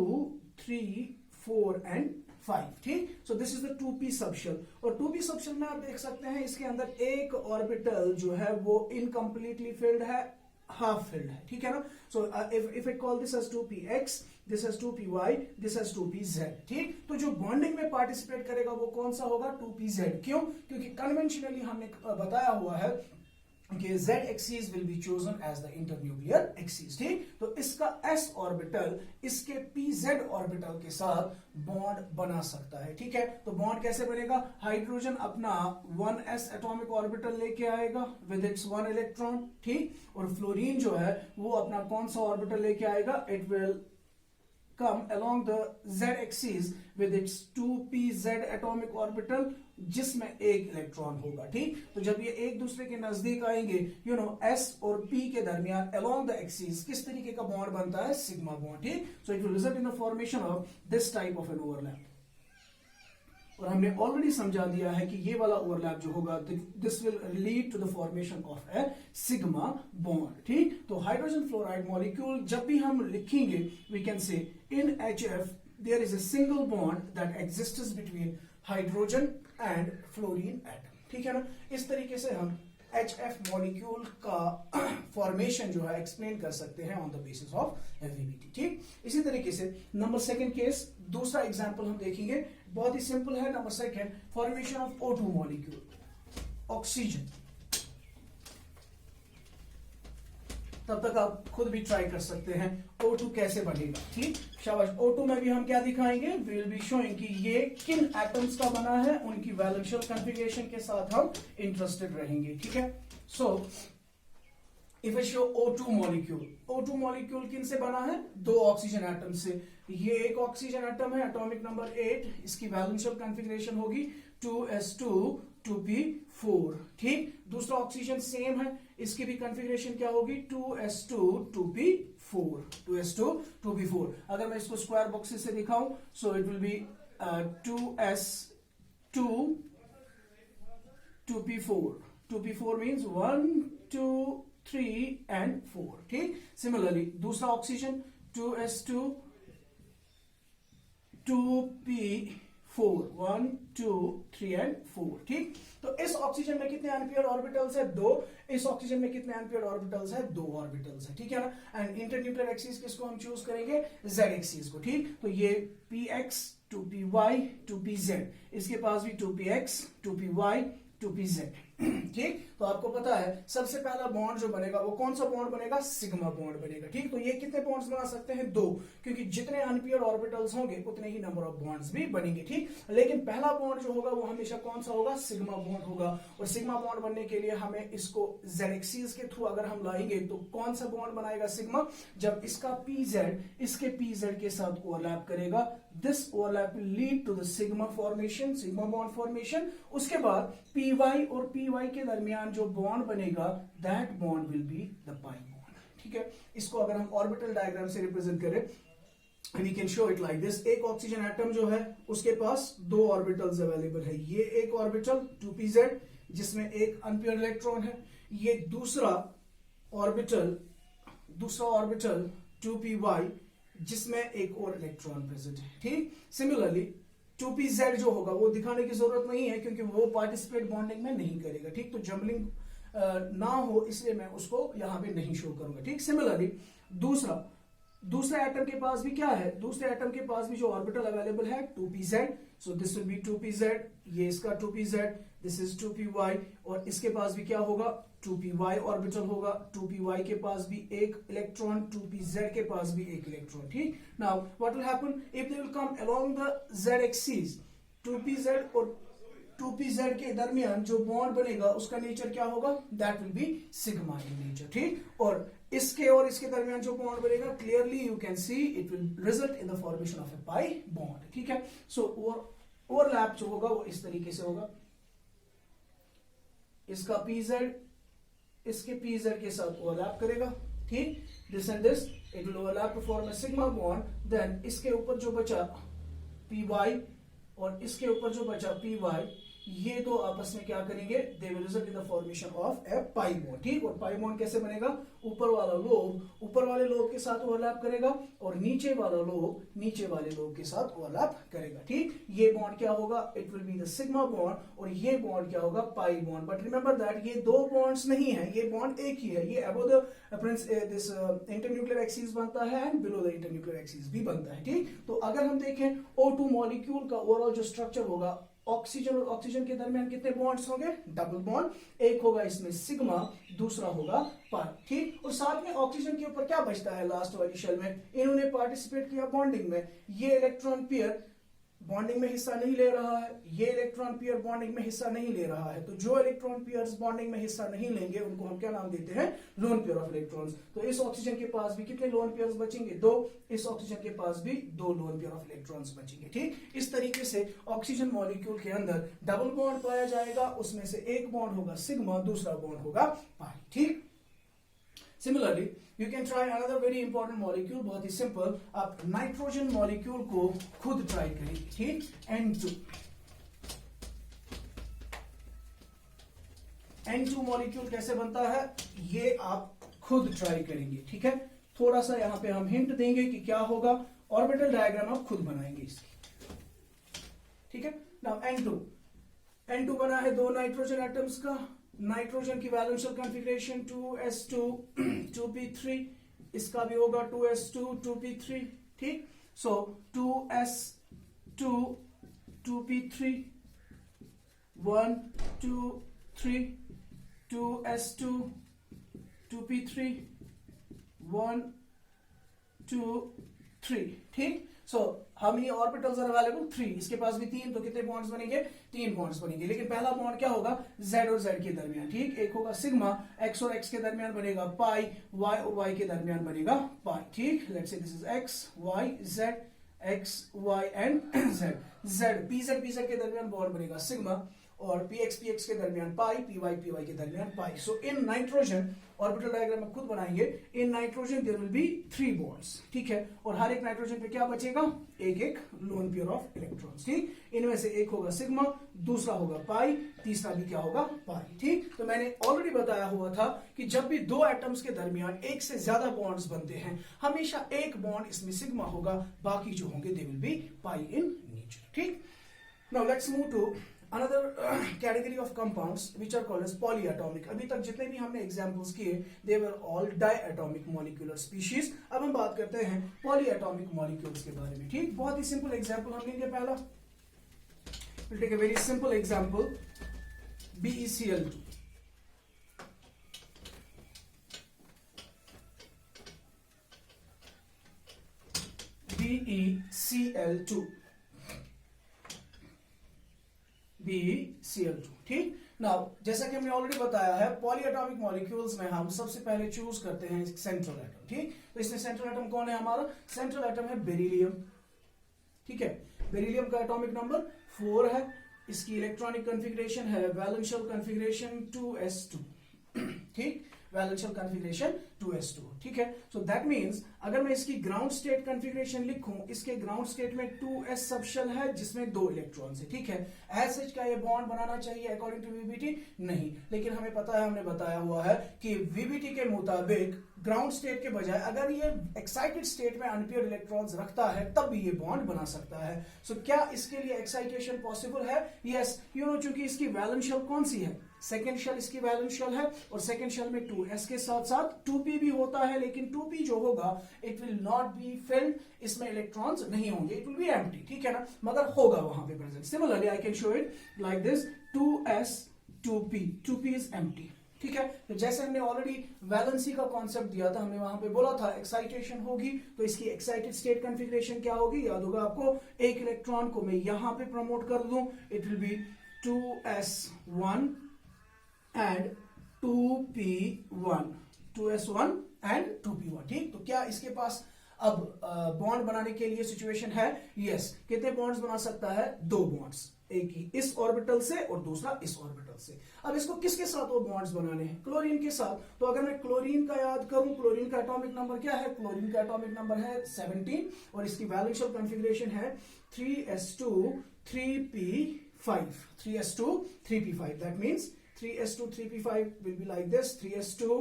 3 4 एंड 5. ठीक, so this is the 2p subshell. और 2p सबशेल में आप देख सकते हैं इसके अंदर एक ऑर्बिटल जो है वो इनकम्प्लीटली फिल्ड है, हाफ फिल्ड है. ठीक है ना? So if it call this as 2px, this as 2py, this as 2pz. ठीक, तो जो बॉन्डिंग में पार्टिसिपेट करेगा वो कौन सा होगा? 2pz. क्यों? क्योंकि कन्वेंशनली हमने बताया हुआ है कि z axis will be chosen as the internuclear axis. ठीक, तो इसका s ऑर्बिटल इसके pz ऑर्बिटल के साथ बॉन्ड बना सकता है. ठीक है, तो बॉन्ड कैसे बनेगा? हाइड्रोजन अपना 1s एटॉमिक ऑर्बिटल लेके आएगा विद इट्स 1 इलेक्ट्रॉन. ठीक, और फ्लोरीन जो है वो अपना कौन सा ऑर्बिटल लेके आएगा? It will come along the z axis with its 2pz atomic orbital जिसमें एक इलेक्ट्रॉन होगा. ठीक, तो जब ये एक दूसरे के नजदीक आएंगे, यू नो s और p के दरमियान along the axis किस तरीके का बॉन्ड बनता है? Sigma bond. ठीक, so it will result in the formation of this type of an overlap. और हमने ऑलरेडी समझा दिया है कि ये वाला ओवरलैप जो होगा this will lead to the formation of a sigma bond. ठीक, तो हाइड्रोजन फ्लोराइड मॉलिक्यूल जब भी हम लिखेंगे we can say in HF there is a single bond that exists between hydrogen and fluorine atom. ठीक है ना? इस तरीके से हम HF मॉलिक्यूल का फॉर्मेशन जो है एक्सप्लेन कर सकते हैं on the basis of VBT. ठीक, इसी तरीके से नंबर सेकंड केस, दूसरा एग्जांपल हम देखेंगे, बहुत ही सिंपल है. Number second, formation of O2 molecule, oxygen. तब तक आप खुद भी ट्राई कर सकते हैं O2 कैसे बनेगा. ठीक, शाबाश. O2 में भी हम क्या दिखाएंगे? वी विल बी शोइंग कि ये किन एटम्स का बना है, उनकी वैलेंशियल कॉन्फ़िगरेशन के साथ हम इंटरेस्टेड रहेंगे. ठीक है, so if I show O2 molecule, O2 molecule किन से बना है? दो ऑक्सीजन एटम से। ये एक ऑक्सीजन एटम है, एटॉमिक नंबर 8, इसकी वैलेंशियल कॉन्फ़िगरेशन होगी 2s2 2p4, ठीक। दूसरा ऑक्सीजन सेम है, इसकी भी कॉन्फ़िगरेशन क्या होगी? 2s2 2p4, 2s2 2p4। अगर मैं इसको स्क्वायर बॉक्सेस से दिखाऊं, सो it will B 2s2 2p4, 2p4 means 1 2 3 and 4, ठीक। सिमिलरली दूसरा ऑक्सीजन 2s2 2p4, 1 2 3 and 4, ठीक। तो इस ऑक्सीजन में कितने एनपीयर ऑर्बिटल्स है? 2। इस ऑक्सीजन में कितने एनपीयर ऑर्बिटल्स है? 2 ऑर्बिटल्स है, ठीक है ना। एंड इंटरन्यूक्लियर एक्सिस किसको हम चूज करेंगे? z एक्सिस को, ठीक। तो ये px 2py 2pz, इसके पास भी 2px 2py 2pz, ठीक। तो आपको पता है सबसे पहला बॉन्ड जो बनेगा वो कौन सा बॉन्ड बनेगा? सिग्मा बॉन्ड बनेगा, ठीक। तो ये कितने बॉन्ड्स बना सकते हैं? 2, क्योंकि जितने अनपेयर्ड ऑर्बिटल्स होंगे उतने ही नंबर ऑफ बॉन्ड्स भी बनेंगे, ठीक। लेकिन पहला बॉन्ड जो होगा वो हमेशा कौन सा होगा? सिग्मा बॉन्ड होगा। और सिग्मा बॉन्ड बनने के लिए हमें इसको z एक्सिस के थ्रू अगर हम लाएंगे तो कौन सा बॉन्ड बनाएगा सिग्मा? जब इसका pz इसके pz के साथ ओवरलैप करेगा, this overlap will lead to the sigma formation, sigma bond formation. उसके बाद py और py के दरमियान जो बॉन्ड बनेगा, that bond will be the pi bond, ठीक है। इसको अगर हम ऑर्बिटल डायग्राम से रिप्रेजेंट करें, we can show it like this. एक ऑक्सीजन एटम जो है उसके पास 2 ऑर्बिटल्स अवेलेबल है। ये एक ऑर्बिटल 2pz जिसमें एक अनपेयर्ड इलेक्ट्रॉन है, ये दूसरा ऑर्बिटल 2py जिसमें एक और इलेक्ट्रॉन प्रेजेंट है, ठीक। सिमिलरली 2pz जो होगा वो दिखाने की जरूरत नहीं है क्योंकि वो पार्टिसिपेट बॉन्डिंग में नहीं करेगा, ठीक। तो जंबलिंग ना हो इसलिए मैं उसको यहां पे नहीं शो करूंगा, ठीक। सिमिलरली दूसरे एटम के पास भी क्या है? दूसरे एटम के पास भी जो ऑर्बिटल अवेलेबल है 2pz, so this will be 2pz, ये इसका 2pz, दिस इज 2py, और इसके पास भी क्या होगा? 2py ऑर्बिटल होगा। 2py के पास भी एक इलेक्ट्रॉन, 2pz के पास भी एक इलेक्ट्रॉन, ठीक। Now what will happen if they will come along the z axis? 2pz और 2pz के दरमियान जो बॉन्ड बनेगा उसका नेचर क्या होगा? That will be sigma in nature, ठीक। और इसके दरमियान जो बॉन्ड बनेगा, clearly you can see it will result in the formation of A pi bond, ठीक है। सो ओवरलैप जो होगा वो इस तरीके से होगा, इसका pz इसके pz के साथ ओवरलैप करेगा, ठीक। This and this it will overlap to form a sigma bond. Then इसके ऊपर जो बचा py और इसके ऊपर जो बचा py, ये दो आपस में क्या करेंगे? They will result in the formation of A pi bond, ठीक। और पाई बॉन्ड कैसे बनेगा? ऊपर वाला लोब ऊपर वाले लोब के साथ ओवरलैप करेगा और नीचे वाला लोब नीचे वाले लोब के साथ ओवरलैप करेगा, ठीक। ये बॉन्ड क्या होगा? It will be the sigma bond, और ये बॉन्ड क्या होगा? Pi bond. But remember that ये दो बॉन्ड्स नहीं है, ये बॉन्ड एक ही है। ये above the this internuclear axis बनता है and below the internuclear axis भी बनता है, ठीक। तो अगर हम देखें O2 मॉलिक्यूल का ओवरऑल जो स्ट्रक्चर होगा, ऑक्सीजन और ऑक्सीजन के दरमियान कितने बॉन्ड्स होंगे? Double bond. एक होगा इसमें सिग्मा, दूसरा होगा पाई, ठीक। और साथ में ऑक्सीजन के ऊपर क्या बचता है? लास्ट वाली शेल में इन्होंने पार्टिसिपेट किया बॉन्डिंग में, ये इलेक्ट्रॉन पेयर बॉन्डिंग में हिस्सा नहीं ले रहा है, ये इलेक्ट्रॉन पेयर बॉन्डिंग में हिस्सा नहीं ले रहा है। तो जो इलेक्ट्रॉन पेयर्स बॉन्डिंग में हिस्सा नहीं लेंगे उनको हम क्या नाम देते हैं? Lone pair of electrons. तो इस ऑक्सीजन के पास भी कितने लोन पेयर्स बचेंगे? 2। इस ऑक्सीजन के पास भी 2 लोन पेयर ऑफ इलेक्ट्रॉन्स बचेंगे, ठीक। इस तरीके से ऑक्सीजन मॉलिक्यूल के अंदर डबल बॉन्ड पाया जाएगा, उसमें से एक बॉन्ड होगा सिग्मा, दूसरा बॉन्ड होगा पाई, ठीक। Similarly you can try another very important molecule, बहुत ही सिंपल। आप नाइट्रोजन मॉलिक्यूल को खुद ट्राई करेंगे, ठीक। N2 मॉलिक्यूल कैसे बनता है ये आप खुद ट्राई करेंगे, ठीक है। थोड़ा सा यहां पे हम हिंट देंगे कि क्या होगा। ऑर्बिटल डायग्राम आप खुद बनाएंगे इसकी, ठीक है। नाउ N2 बना है 2 नाइट्रोजन एटम्स का। नाइट्रोजन की वैलेंशियल कॉन्फ़िगरेशन 2s2 2p3, इसका भी होगा 2s2 2p3, ठीक। सो 2s2 2p3 1 2 3 2s2 2p3 1 2 3, ठीक। So how many orbitals are available 3, इसके पास भी 3, तो कितने बॉन्ड्स बनेंगे 3 बॉन्ड्स बनेंगे। लेकिन पहला बॉन्ड क्या होगा z और z के दरमियान, ठीक, एक होगा सिग्मा, x और x के दरमियान बनेगा पाई, y और y के दरमियान बनेगा पाई, ठीक। Let's say this is x y z, x y and z, z pz pz के दरमियान बॉन्ड बनेगा सिग्मा, और px px के दरमियान पाई, py py के दरमियान पाई। So in nitrogen orbital diagram में खुद बनाएंगे, in nitrogen there will be 3 bonds, ठीक है, और हर एक नाइट्रोजन पे क्या बचेगा, एक एक लोन पेयर ऑफ इलेक्ट्रॉन्स, ठीक। इनमें से एक होगा सिग्मा, दूसरा होगा पाई, तीसरा भी क्या होगा पाई, ठीक। तो मैंने ऑलरेडी बताया हुआ था कि जब भी दो एटम्स के दरमियान एक से ज्यादा बॉन्ड्स बनते हैं, हमेशा एक बॉन्ड इसमें सिग्मा होगा, बाकी जो होंगे they will be pi in nature, ठीक। Now let's move to another category of compounds which are called as polyatomic। अभी तक जितने भी हमने एग्जांपल्स किए they were all diatomic molecular species। अब हम बात करते हैं polyatomic molecules के बारे में, ठीक। बहुत ही सिंपल एग्जांपल हम लेंगे पहला, we'll take a very simple example, BeCl2। BeCl2, BeCl2, ठीक। नाउ जैसा कि हमने ऑलरेडी बताया है, पॉलीएटॉमिक मॉलिक्यूल्स में हम सबसे पहले चूज करते हैं सेंट्रल एटम, ठीक। तो इसमें सेंट्रल एटम कौन है हमारा, सेंट्रल एटम है बेरिलियम, ठीक है। बेरिलियम का एटॉमिक नंबर 4 है, इसकी इलेक्ट्रॉनिक कॉन्फ़िगरेशन है वैलेंशियल कॉन्फ़िगरेशन 2s2, ठीक, वैलेंशियल कॉन्फ़िगरेशन 2s2, ठीक है। सो दैट मींस अगर मैं इसकी ग्राउंड स्टेट कॉन्फ़िगरेशन लिखूं, इसके ग्राउंड स्टेट में 2s सबशेल है जिसमें 2 इलेक्ट्रॉन्स है, ठीक है। एज सच का ये बॉन्ड बनाना चाहिए अकॉर्डिंग टू वीबीटी, नहीं, लेकिन हमें पता है, हमने बताया हुआ है कि वीबीटी के मुताबिक ग्राउंड स्टेट के बजाय अगर ये एक्साइटेड स्टेट में अनपेयर्ड इलेक्ट्रॉन्स रखता है तब भी ये बॉन्ड बना सकता है। सो क्या इसके लिए एक्साइटेशन पॉसिबल है, यस, यू नो, चूंकि इसकी वैलेंशियल कौन सी है, सेकेंड शेल इसकी वैलेंशियल है, और सेकेंड शेल में 2s के साथ साथ 2p भी होता है, लेकिन 2p जो होगा it will not be filled, इसमें इलेक्ट्रॉन्स नहीं होंगे, इट विल बी एम्प्टी, ठीक है ना, मगर होगा वहां पे present. Similarly I can show it like this, 2s 2p, 2p is empty, ठीक है। तो जैसे हमने ऑलरेडी वैलेंसी का कॉन्सेप्ट दिया था, हमने वहां पे बोला था एक्साइटेशन होगी, तो इसकी एक्साइटेड स्टेट कॉन्फ़िगरेशन क्या होगी, याद होगा आपको, एक इलेक्ट्रॉन को मैं यहां पे प्रमोट कर दूं, it will B 2s1 and 2p1, 2s1 and 2p1, ठीक। तो क्या इसके पास अब बॉन्ड बनाने के लिए सिचुएशन है, यस। कितने बॉन्ड्स बना सकता है, 2 बॉन्ड्स, एक ही इस ऑर्बिटल से और दूसरा इस ऑर्बिटल से। अब इसको किसके साथ वो बॉन्ड्स बनाने हैं, क्लोरीन के साथ। तो अगर मैं क्लोरीन का याद करूं, क्लोरीन का एटॉमिक नंबर क्या है, क्लोरीन का एटॉमिक नंबर है 17, और इसकी वैलेंशियल कॉन्फ़िगरेशन है 3s2 3p5, 3s2 3p5, that means 3s2 3p5 will be like this, 3s2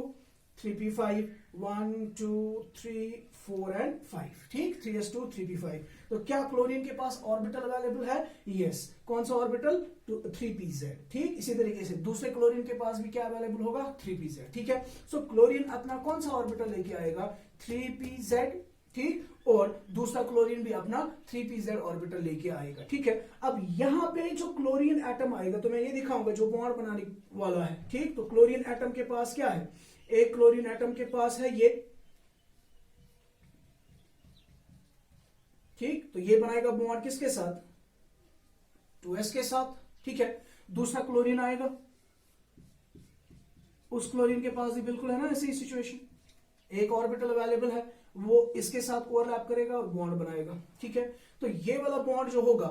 3p5 1 2 3 4 and 5, ठीक, 3s2 3p5। तो क्या क्लोरीन के पास ऑर्बिटल अवेलेबल है, यस। कौन सा ऑर्बिटल, 3pz, ठीक। इसी तरीके से दूसरे क्लोरीन के पास भी क्या अवेलेबल होगा, 3pz, ठीक है। सो क्लोरीन अपना कौन सा ऑर्बिटल लेके आएगा, 3pz, ठीक, और दूसरा क्लोरीन भी अपना 3pz ऑर्बिटल लेके आएगा, ठीक है। अब यहां पे जो क्लोरीन एटम आएगा, तो मैं ये दिखाऊंगा जो बॉन्ड बनाने वाला है, ठीक। तो क्लोरीन एटम के पास क्या है, एक क्लोरीन एटम के पास है ये, ठीक। तो ये बनाएगा बॉन्ड किसके साथ, 2s के साथ, ठीक है। दूसरा क्लोरीन आएगा, उस क्लोरीन के पास भी बिल्कुल है ना ऐसी सिचुएशन, एक ऑर्बिटल अवेलेबल है, वो इसके साथ ओवरलैप करेगा और बॉन्ड बनाएगा, ठीक है। तो ये वाला बॉन्ड जो होगा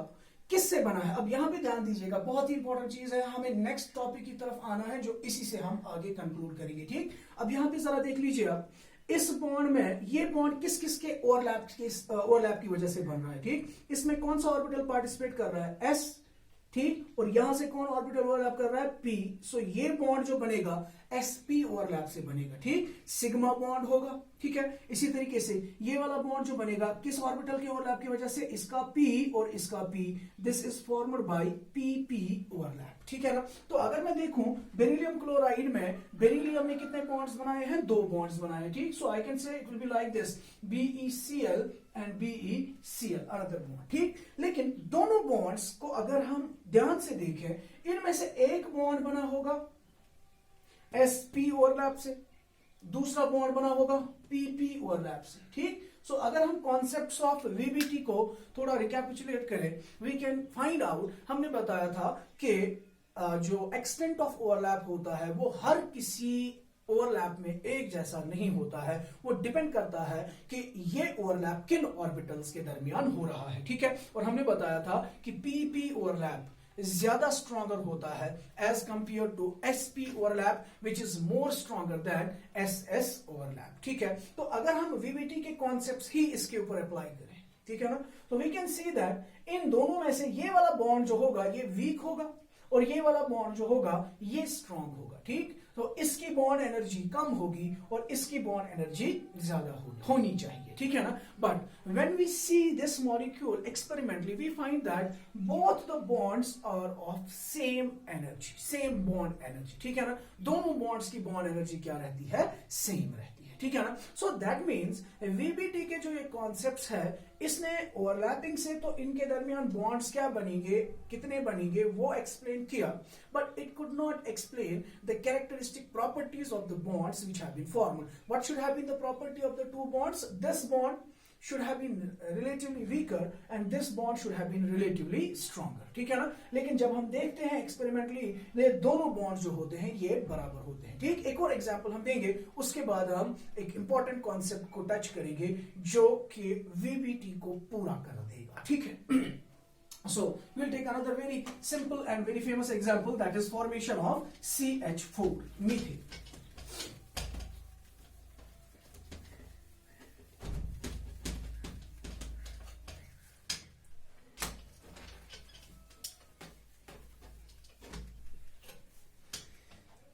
किससे बना है, अब यहां पे ध्यान दीजिएगा, बहुत ही इंपॉर्टेंट चीज है, हमें नेक्स्ट टॉपिक की तरफ आना है जो इसी से हम आगे कंक्लूड करेंगे, ठीक। अब यहां पे जरा देख लीजिए आप, इस बॉन्ड में ये बॉन्ड किस किस के ओवरलैप की वजह से बन रहा है, ठीक। इसमें कौन सा ऑर्बिटल पार्टिसिपेट कर रहा है, s, ठीक, और यहां से कौन ऑर्बिटल ओवरलैप कर रहा है, p। सो ये बॉन्ड जो बनेगा sp ओवरलैप से बनेगा, ठीक, सिग्मा बॉन्ड होगा, ठीक है। इसी तरीके से ये वाला बॉन्ड जो बनेगा किस ऑर्बिटल के ओवरलैप की वजह से, इसका p और इसका p, this is formed bye pp overlap, ठीक है ना। तो अगर मैं देखूं बेरिलियम क्लोराइड में, बेरिलियम ने कितने बॉन्ड्स बनाए हैं, 2 बॉन्ड्स बनाए हैं, ठीक। So I can say it will be like this, BeCl and BeCl, another bond, ठीक। लेकिन दोनों बॉन्ड्स को अगर हम ध्यान से देखें, इनमें से एक बॉन्ड बना होगा sp ओवरलैप से, दूसरा बॉन्ड बना होगा PP ओवरलैप से, ठीक। सो अगर हम कॉन्सेप्ट्स ऑफ VBT को थोड़ा रिकैपिचुलेट करें, वी कैन फाइंड आउट, हमने बताया था कि जो एक्सटेंट ऑफ ओवरलैप होता है वो हर किसी ओवरलैप में एक जैसा नहीं होता है, वो डिपेंड करता है कि ये ओवरलैप किन ऑर्बिटल्स के दरमियान हो रहा है, ठीक है। और हमने बताया था कि PP ओवरलैप ज्यादा स्ट्रॉन्गर होता है as compare to SP overlap which is more stronger than SS overlap, ठीक है। तो अगर हम VBT के कॉन्सेप्ट्स ही इसके ऊपर अप्लाई करें, ठीक है ना, तो वी कैन सी दैट इन दोनों में से ये वाला बॉन्ड जो होगा ये वीक होगा और ये वाला बॉन्ड जो होगा ये स्ट्रॉन्ग होगा, ठीक। तो इसकी बॉन्ड एनर्जी कम होगी और इसकी बॉन्ड एनर्जी ज्यादा होनी चाहिए, ठीक है ना। But when we see this molecule experimentally we find that both the bonds are of same energy, same bond energy, ठीक है ना। दोनों बॉन्ड्स की बॉन्ड एनर्जी क्या रहती है, सेम रहती है, ठीक है ना। सो दैट मीन्स VBT के जो ये कॉन्सेप्ट्स है इसने ओवरलैपिंग से तो इनके दरमियान बॉन्ड्स क्या बनेंगे, कितने बनेंगे वो एक्सप्लेन किया, but it could not explain the characteristic properties of the bonds which have been formed. What should have been the property of the two bonds? This bond should have been relatively weaker and this bond should have been relatively stronger, ठीक है ना। लेकिन जब हम देखते हैं experimentally ये दोनों बॉन्ड्स जो होते हैं ये बराबर होते हैं, ठीक। एक और एग्जांपल हम देंगे, उसके बाद हम एक इंपॉर्टेंट कॉन्सेप्ट को टच करेंगे जो कि VBT को पूरा कर देगा, ठीक है। So we'll take another very simple and very famous example, that is formation of CH4, methane.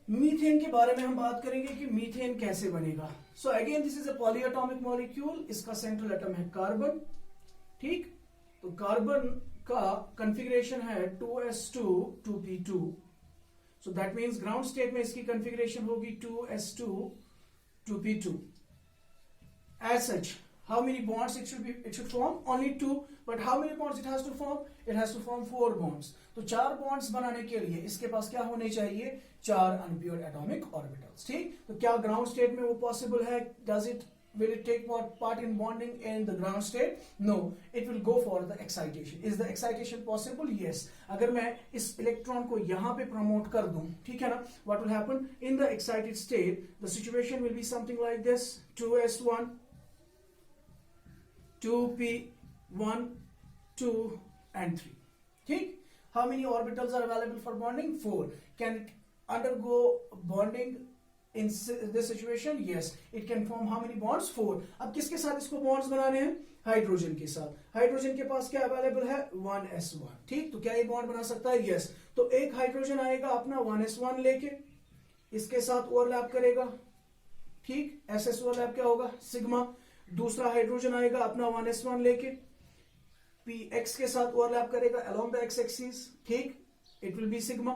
Methane के बारे में हम बात करेंगे कि मीथेन कैसे बनेगा। So again this is a polyatomic molecule, इसका सेंट्रल एटम है कार्बन, ठीक। तो कार्बन का कॉन्फ़िगरेशन है 2s2 2p2, so that means ground state में इसकी कॉन्फ़िगरेशन होगी 2s2 2p2. As such, how many bonds it should form? Only 2, but how many bonds it has to form? It has to form 4 bonds. तो 4 bonds बनाने के लिए इसके पास क्या होने चाहिए, 4 अनपेयर्ड एटॉमिक ऑर्बिटल्स, ठीक। तो क्या ग्राउंड स्टेट में वो पॉसिबल है? Will it take part in bonding in the ground state? No, it will go for the excitation. Is the excitation possible? Yes. अगर मैं इस इलेक्ट्रॉन को यहाँ पे प्रमोट कर दूं, ठीक है ना, what will happen in the excited state? The situation will be something like this: 2s1 2p1 2 and 3, ठीक। How many orbitals are available for bonding? 4. Can it undergo bonding in this situation? Yes, it can form how many bonds? 4. अब किसके साथ इसको bonds बनाने हैं? Hydrogen के साथ। Hydrogen के पास क्या अवेलेबल है? 1s1, ठीक। तो क्या ये बॉन्ड बना सकता है? यस। तो एक हाइड्रोजन आएगा अपना 1s1 लेके, इसके साथ ओवरलैप करेगा, ठीक। SS ओवरलैप क्या होगा? सिग्मा। दूसरा हाइड्रोजन आएगा अपना 1s1 लेके, px के साथ ओवरलैप करेगा along the x axis, ठीक, इट विल बी सिग्मा।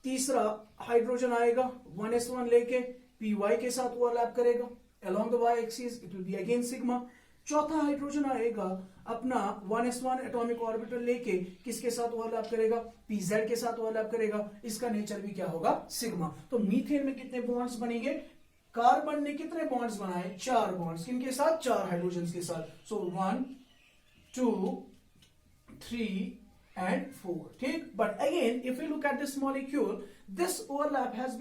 तीसरा हाइड्रोजन आएगा 1s1 लेके py के साथ ओवरलैप करेगा along the y axis, it will be again sigma. चौथा हाइड्रोजन आएगा अपना 1s1 एटॉमिक ऑर्बिटल लेके किसके साथ ओवरलैप करेगा? pz के साथ ओवरलैप करेगा, इसका नेचर भी क्या होगा? सिग्मा। तो मीथेन में कितने बॉन्ड्स बनेंगे? कार्बन ने कितने बॉन्ड्स बनाए? 4 बॉन्ड्स। किनके साथ? 4 हाइड्रोजन के साथ। सो 1 2 3 and 4, ठीक। But again, if we look at this molecule, this overlap has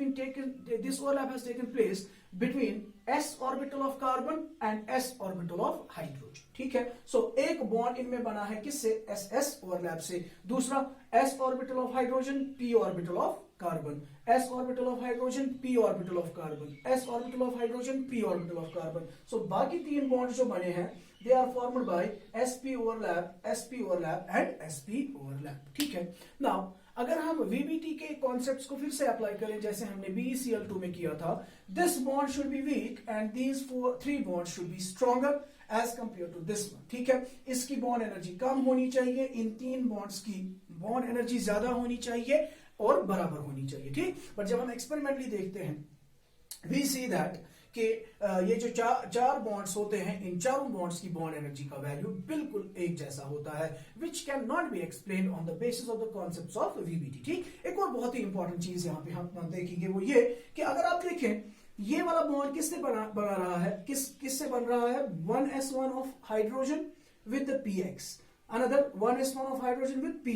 taken place between s orbital of carbon and s orbital of hydrogen, ठीक है। So एक बॉन्ड इनमें बना है किससे? ss ओवरलैप से। दूसरा s orbital of hydrogen, p orbital of carbon, s orbital of hydrogen, p orbital of carbon, s orbital of hydrogen, p orbital of carbon. So बाकी 3 बॉन्ड जो बने हैं they are formed by sp overlap, sp overlap and sp overlap, ठीक है। Now अगर हम VBT के concepts को फिर से अप्लाई करें जैसे हमने BeCl2 में किया था, this bond should be weak and these 3 bonds should be stronger as compared to this one, ठीक है। इसकी बॉन्ड एनर्जी कम होनी चाहिए, इन 3 बॉन्ड्स की बॉन्ड एनर्जी ज्यादा होनी चाहिए और बराबर होनी चाहिए, ठीक। बट जब हम एक्सपेरिमेंटली देखते हैं वी सी दैट कि ये जो 4 बॉन्ड्स होते हैं, इन चारों बॉन्ड्स की बॉन्ड एनर्जी का वैल्यू बिल्कुल एक जैसा होता है, which can not be explain on the basis of the concepts of VBT, ठीक। एक और बहुत ही इंपॉर्टेंट चीज यहाँ पे हम देखेंगे वो ये कि अगर आप देखें ये वाला बॉन्ड किससे बना रहा है, किससे बन रहा है, 1s1 of hydrogen with px, another 1s1 of hydrogen with py,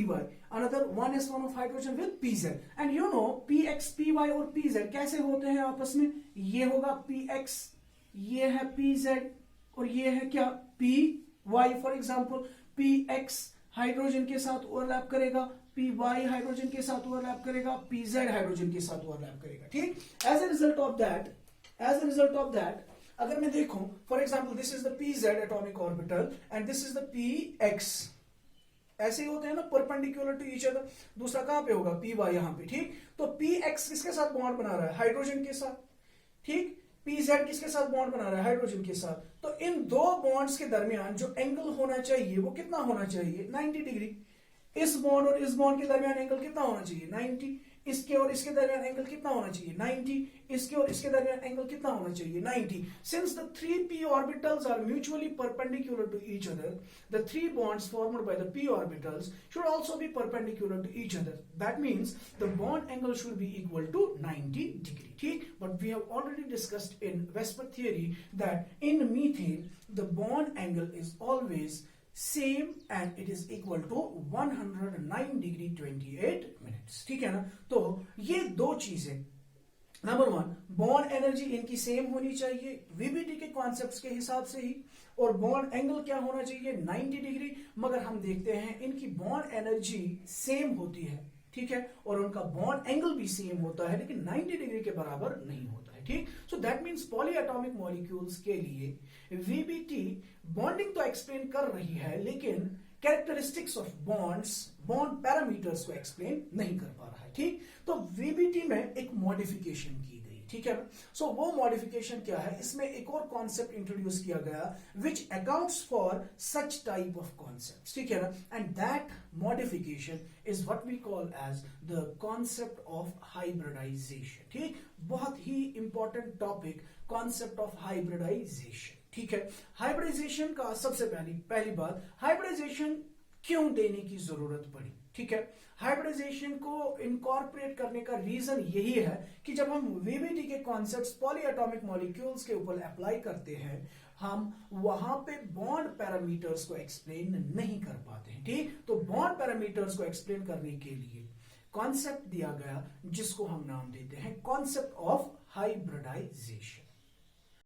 another 1s1 of hydrogen with pz, and you know px, py और pz कैसे होते हैं आपस में, ये होगा px, ये है pz और ये है क्या py. For example px hydrogen के साथ ओवरलैप करेगा, py हाइड्रोजन के साथ ओवरलैप करेगा, pz हाइड्रोजन के साथ ओवरलैप करेगा. ठीक, as a result of that अगर मैं देखूं, for example this is the pz atomic orbital and this is the px, ऐसे ही होते हैं ना परपेंडिकुलर टू ईच अदर. दूसरा कहां पे होगा, py यहां पे. ठीक, तो px किसके साथ बॉन्ड बना रहा है, हाइड्रोजन के साथ. ठीक, pz किसके साथ बॉन्ड बना रहा है, हाइड्रोजन के साथ. तो इन दो बॉन्ड्स के दरमियान जो एंगल होना चाहिए वो कितना होना चाहिए, 90 डिग्री. इस बॉन्ड और इस बॉन्ड के दरमियान एंगल कितना होना चाहिए, 90. इसके और इसके दरमियान एंगल कितना होना चाहिए, 90. इसके और इसके दरमियान एंगल कितना होना चाहिए, 90. Since the 3p orbitals are mutually perpendicular to each other, the 3 bonds formed by the p orbitals should also be perpendicular to each other. That means the bond angle should be equal to 90 degree. ठीक, but we have already discussed in Westphal theory that in methane the bond angle is always same and it is equal to 109 degree 28 minutes. ठीक है ना. तो ये दो चीजें, number 1 bond energy इनकी same होनी चाहिए वीबीटी के कॉन्सेप्ट्स के हिसाब से ही, और बॉन्ड एंगल क्या होना चाहिए, 90 डिग्री. मगर हम देखते हैं इनकी बॉन्ड एनर्जी सेम होती है, ठीक है, और उनका बॉन्ड एंगल भी सेम होता है लेकिन 90 डिग्री के बराबर नहीं होता है. ठीक, so that means polyatomic molecules के लिए वीबीटी बॉन्डिंग तो एक्सप्लेन कर रही है लेकिन characteristics of bonds, bond parameters को एक्सप्लेन नहीं कर पा रहा है. ठीक, तो वीबीटी में एक मॉडिफिकेशन की गई. ठीक है, सो वो मॉडिफिकेशन क्या है, इसमें एक और कॉन्सेप्ट इंट्रोड्यूस किया गया which accounts for such type of concepts. ठीक है ना, and that modification is what we call as the concept of hybridization. ठीक, बहुत ही important topic, concept of hybridization. ठीक है, हाइब्रिडाइजेशन का सबसे पहली बात, हाइब्रिडाइजेशन क्यों देने की जरूरत पड़ी. ठीक है, हाइब्रिडाइजेशन को इनकॉर्पोरेट करने का रीजन यही है कि जब हम वीबीटी के कॉन्सेप्ट्स पॉलीएटॉमिक मॉलिक्यूल्स के ऊपर अप्लाई करते हैं, हम वहां पे बॉन्ड पैरामीटर्स को एक्सप्लेन नहीं कर पाते हैं. ठीक, तो बॉन्ड पैरामीटर्स को एक्सप्लेन करने के लिए कॉन्सेप्ट दिया गया जिसको हम नाम देते हैं कॉन्सेप्ट ऑफ हाइब्रिडाइजेशन.